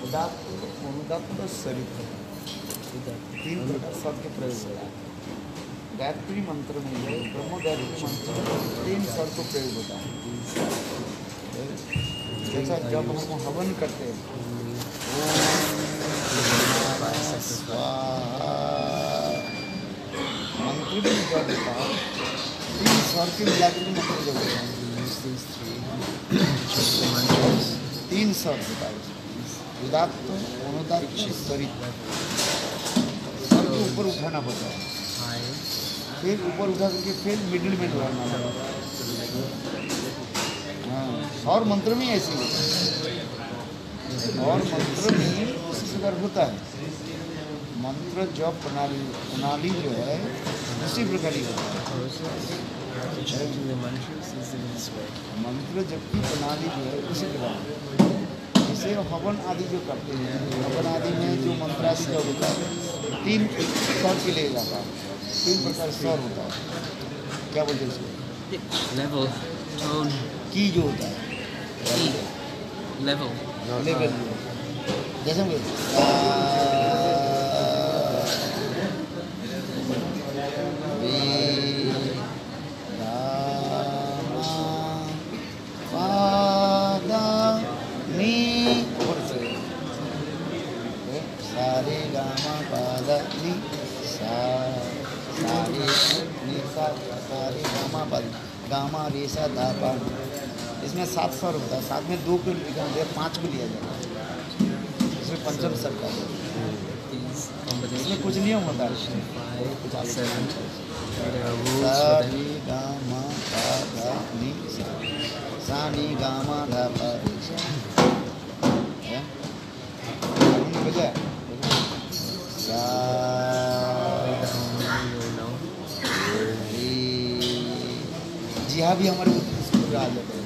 [SPEAKER 2] उदात्त सरित 3 प्रकार शब्द के प्रयोग होता है। गायत्री मंत्र में है ब्रह्म गायत्री मंत्र में 3 स्वर को प्रयोग होता है। जैसा जब हम हवन करते हैं मंत्र भी जब होता है 3 स्वर के मिलाकर मंत्र जब होता है 3 स्वर होता है। उदात्त अनुदात्त सरित स्वर को ऊपर उठाना पड़ता है, फिर ऊपर उठा करके फिर मिडिल में लगाना पड़ता है। हाँ और मंत्र में ऐसे होता है और मंत्र में इसी प्रकार होता है। मंत्र जब प्रणाली जो है उसी प्रकार ही होता है। मंत्र जबकि प्रणाली जो है उसी प्रकार जैसे हवन आदि जो करते हैं, हवन आदि में जो मंत्र आदि का होता है 3 स्वर के लिए जाता है, 3 प्रकार स्वर होता है। क्या बोलते हैं इसको?
[SPEAKER 3] लेवल टोन
[SPEAKER 2] की जो होता है
[SPEAKER 3] लेवल
[SPEAKER 2] जैसे हम सारे गामा पादा नी सारे गामा रेसा धा पा। इसमें 7 स्वर होता है, 7 में 2 को लिखा जाता है, 5 को लिया जाता है, इसमें पंचम स्वर का। इसमें कुछ नियम होता है, सारे गामा पादा नी सा नी गामा धा पा जी हाँ भी हमारे स्कूल आ जाते हैं,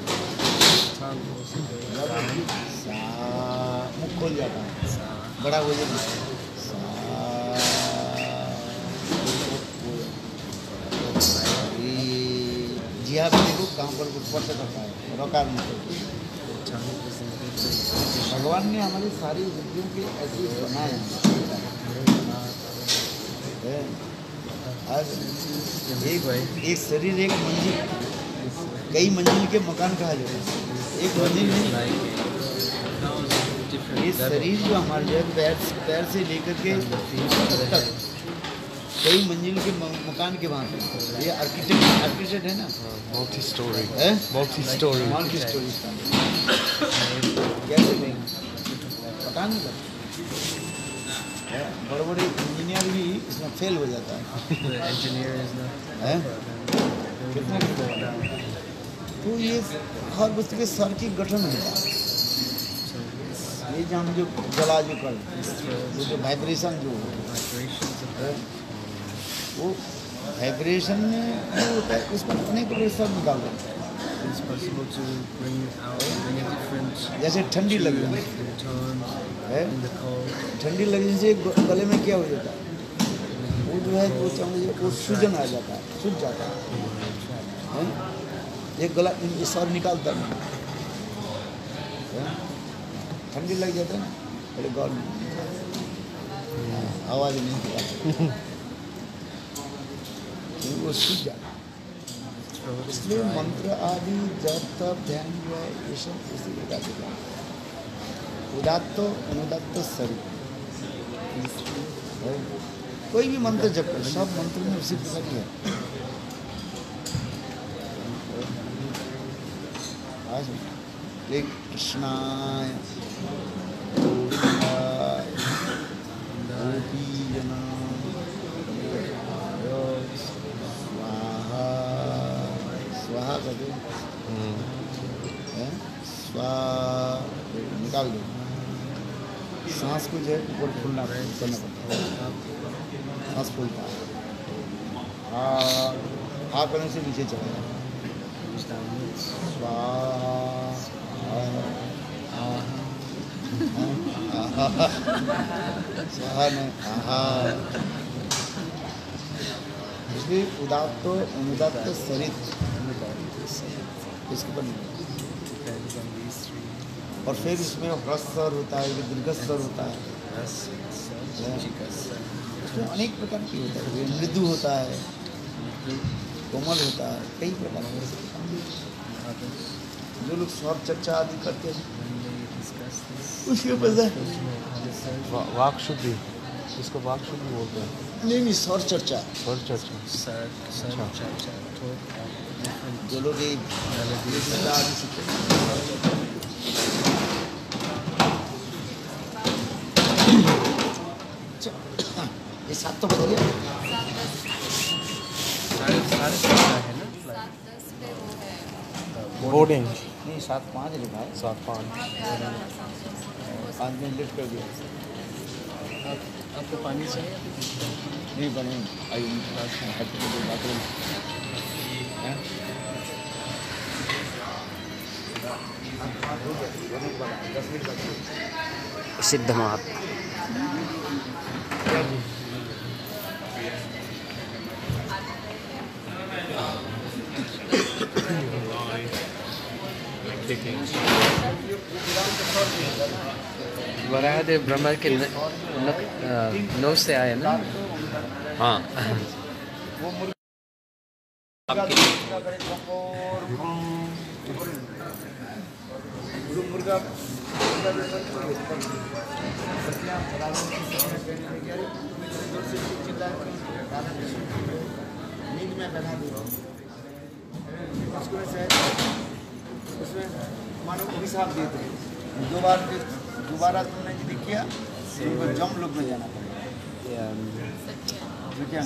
[SPEAKER 2] मुख खोल जाता है, बड़ा हो जाता है। जी हाँ भी देखो कहाँ पर स्पर्श करता है, रोकार नहीं। भगवान ने हमारी सारी बुद्धियों के ऐसे बनाए हैं। एक शरीर एक मंजिल, कई मंजिल के मकान कहा जाता है, एक मंजिल नहीं। ये शरीर जो हमारे जो है पैर से लेकर के तक कई मंजिल के मकान के वहाँ पे ये आर्किटेक्ट है ना,
[SPEAKER 4] मल्टी स्टोरी
[SPEAKER 2] कैसे नहीं पता नहीं था। बड़े बड़े इंजीनियर भी इसमें फेल हो जाता है। हैं? कितने तो ये हर वस्तु के सर्किट गठन होता है। ये जो हम जो जला जो कर ये जो वाइब्रेशन जो है वो वाइब्रेशन में जो होता है उसमें अनेक प्रकार सब निकाल देता है। जैसे ठंडी लग रही है, ठंडी लगने से गले में क्या हो जाता है, वो जो है वो समझिए वो सूजन आ जाता है, सूज जाता है। एक गला स्वर निकालता नहीं, ठंडी लग जाता है ना, बड़े गौर आवाज़ नहीं निकालता, वो सूज जाता है। इसलिए मंत्र आदि जप तप ध्यान जो है ये सब इसी लगा देगा। उदात्त अनुदात्त शरीर, कोई भी मंत्र जप कर सब मंत्र में उसी प्रकार की है। कृष्णाय गोविंदाय स्वाहा स्वाहा कर दो, स्वाहा निकाल दो। सांस को जो है ऊपर फूलना करना पड़ता है, सांस फूलता है। आ करने से नीचे चला जाए। स्वाहा स्वाहा नहीं आहा। इसलिए उदात्त अनुदात्त शरीर इसके ऊपर और फिर इसमें ह्रस्वर होता है, दीर्घस्वर होता है, इसमें अनेक प्रकार की होता है। मृदु होता है, कोमल होता है, कई प्रकार के। जो लोग स्वर चर्चा आदि करते हैं उसके पता है
[SPEAKER 4] वाक शुद्धि, इसको वाक शुद्धि बोलते हैं।
[SPEAKER 2] नहीं स्वर चर्चा,
[SPEAKER 4] स्वर चर्चा।
[SPEAKER 2] जो लोग ये आदि सीखते हैं ये सात तो बज गया।
[SPEAKER 4] बोर्डिंग
[SPEAKER 2] नहीं 7:05 लिखा है,
[SPEAKER 4] 7:05।
[SPEAKER 2] 5 मिनट लेट कर दिया।
[SPEAKER 3] आपको पानी चाहिए?
[SPEAKER 2] नहीं बने आई बाथरूम
[SPEAKER 5] सिद्ध महात्मा वराहदेव ब्रह्मा के नौ से आए ना। हाँ
[SPEAKER 2] मुर्गा नींद में बना दो उसमें मानो अभिशाप देते हैं। दोबारा तुमने यदि किया तो जम लोग में जाना पड़ेगा। तो क्या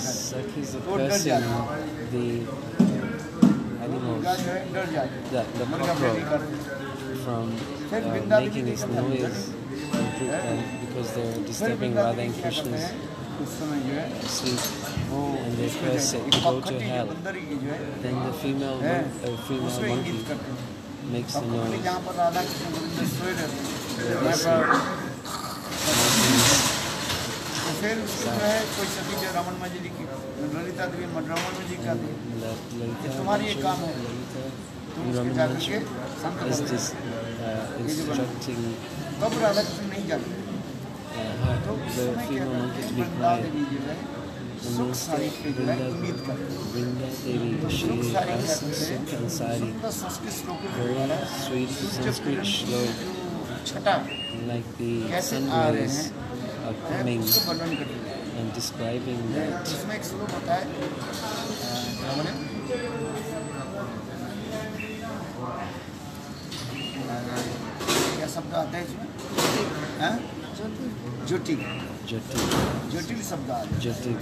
[SPEAKER 2] तो डर जाता मुर्गा जो है डर जाता मुर्गा
[SPEAKER 5] from making this noise because they're disturbing Radha and Krishna's sleep, and they press it to go to hell. Then the female monkey makes the noise.
[SPEAKER 2] फिर है कोई सखी जो रमन मजली की ललिता देवी रमन मजली का तुम्हारी ये काम है तुम उसके जाकर के संत
[SPEAKER 5] instructing
[SPEAKER 2] कब राधा कृष्ण नहीं जाते तो
[SPEAKER 5] the female monkey to be quiet.
[SPEAKER 2] सुख सारी के जो है उम्मीद करते
[SPEAKER 5] Vrinda Devi, she has Sukh and Sari,
[SPEAKER 2] Sanskrit श्लोकों
[SPEAKER 5] very sweet Sanskrit shloka,
[SPEAKER 2] छठा
[SPEAKER 5] like the
[SPEAKER 2] कैसे
[SPEAKER 5] sun
[SPEAKER 2] आ रहे
[SPEAKER 5] rays
[SPEAKER 2] हैं
[SPEAKER 5] are coming
[SPEAKER 2] उसको वर्णन करते हैं।
[SPEAKER 5] and describing that.
[SPEAKER 2] इसमें एक श्लोक होता है क्या शब्द आते हैं इसमें जटिल
[SPEAKER 5] Jati.
[SPEAKER 2] जटिल शब्द आ जाए
[SPEAKER 5] Jati.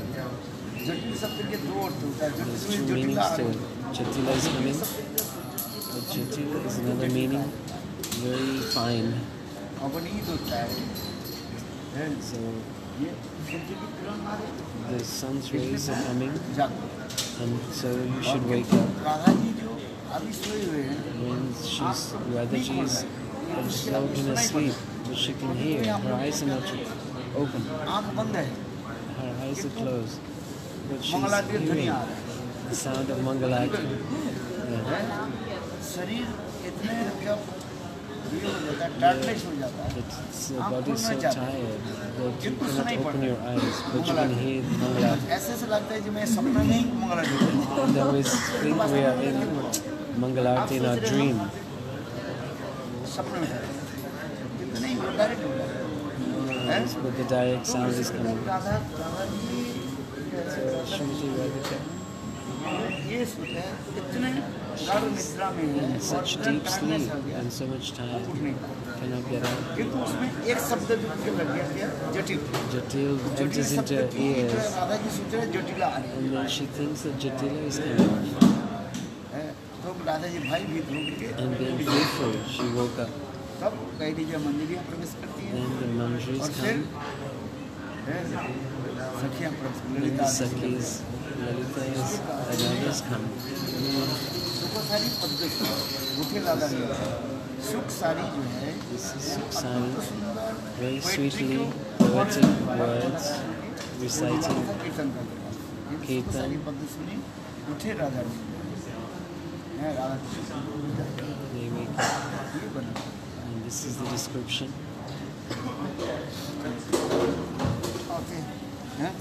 [SPEAKER 2] जटिल शब्द के दो अर्थ होता है
[SPEAKER 5] There's
[SPEAKER 2] जटिल
[SPEAKER 5] two
[SPEAKER 2] में
[SPEAKER 5] meanings
[SPEAKER 2] जटिल
[SPEAKER 5] to it. Jatila is coming. But Jatila is another meaning. Very fine.
[SPEAKER 2] Avneet होता है
[SPEAKER 5] So
[SPEAKER 2] ये सूर्य की किरण आ रही
[SPEAKER 5] the sun's rays are coming,
[SPEAKER 2] जागो
[SPEAKER 5] and so you should wake up.
[SPEAKER 2] Radha ji जो अभी सोए हुए हैं
[SPEAKER 5] When Radhaji is absorbed in a sleep, but she can hear. Her eyes are not open.
[SPEAKER 2] आंख बंद है
[SPEAKER 5] Her eyes are closed. But she's
[SPEAKER 2] मंगलारती ध्वनि
[SPEAKER 5] hearing
[SPEAKER 2] आ रहा है
[SPEAKER 5] the sound of Mangalarti. Yeah.
[SPEAKER 2] शरीर इतने जब ये हो जाता है टायर्डनेस हो जाता है
[SPEAKER 5] The body is so tired that you cannot open your eyes, but you can hear Mangalarti.
[SPEAKER 2] ऐसे से लगता है कि मैं सपना नहीं मंगलारती
[SPEAKER 5] And then we think we are in Mangalarti in our dream.
[SPEAKER 2] सपने में कितने ही डायरेक्ट हो जाता है
[SPEAKER 5] But the direct sound is coming.
[SPEAKER 2] Radha Radha ji
[SPEAKER 5] So Shrimati Radhika,
[SPEAKER 2] ये सोते हैं इतने गाढ़ निद्रा में है
[SPEAKER 5] in
[SPEAKER 2] और
[SPEAKER 5] such
[SPEAKER 2] इतना
[SPEAKER 5] deep
[SPEAKER 2] टायर्डनेस
[SPEAKER 5] sleep
[SPEAKER 2] हो गया
[SPEAKER 5] and so much
[SPEAKER 2] उठ
[SPEAKER 5] time,
[SPEAKER 2] नहीं पाता
[SPEAKER 5] cannot get up.
[SPEAKER 2] किंतु उसमें एक शब्द भी मुझे लग गया क्या जटिल
[SPEAKER 5] Jatil
[SPEAKER 2] जटिल
[SPEAKER 5] enters
[SPEAKER 2] शब्द
[SPEAKER 5] into her
[SPEAKER 2] की
[SPEAKER 5] ears,
[SPEAKER 2] राधा जी सोच रहे जटिला आ रही
[SPEAKER 5] and then she thinks that Jatila is coming.
[SPEAKER 2] है तो राधा जी भाई भी ढूंढ के
[SPEAKER 5] And being fearful, she woke up.
[SPEAKER 2] तब कह दीजिए मंदिरियाँ प्रवेश करती हैं
[SPEAKER 5] Then the
[SPEAKER 2] और
[SPEAKER 5] manjaris
[SPEAKER 2] फिर
[SPEAKER 5] come,
[SPEAKER 2] है, सखियाँ प्रवेश
[SPEAKER 5] and
[SPEAKER 2] Lalita
[SPEAKER 5] the Sakis, Lalitas, and others come.
[SPEAKER 2] सुख सारी पद्धति उठे लादा सुख सारी जो है
[SPEAKER 5] This is
[SPEAKER 2] अत्यंत
[SPEAKER 5] Sukhsari,
[SPEAKER 2] सुंदर
[SPEAKER 5] very
[SPEAKER 2] poetic
[SPEAKER 5] sweetly
[SPEAKER 2] और
[SPEAKER 5] poetic words, reciting
[SPEAKER 2] कीर्तन करते हैं सुख
[SPEAKER 5] कीर्तन।
[SPEAKER 2] सारी पद्धति सुनी उठे राधा जी है राधा
[SPEAKER 5] they wake up.
[SPEAKER 2] ये बना
[SPEAKER 5] And this is the description.
[SPEAKER 2] Okay हैं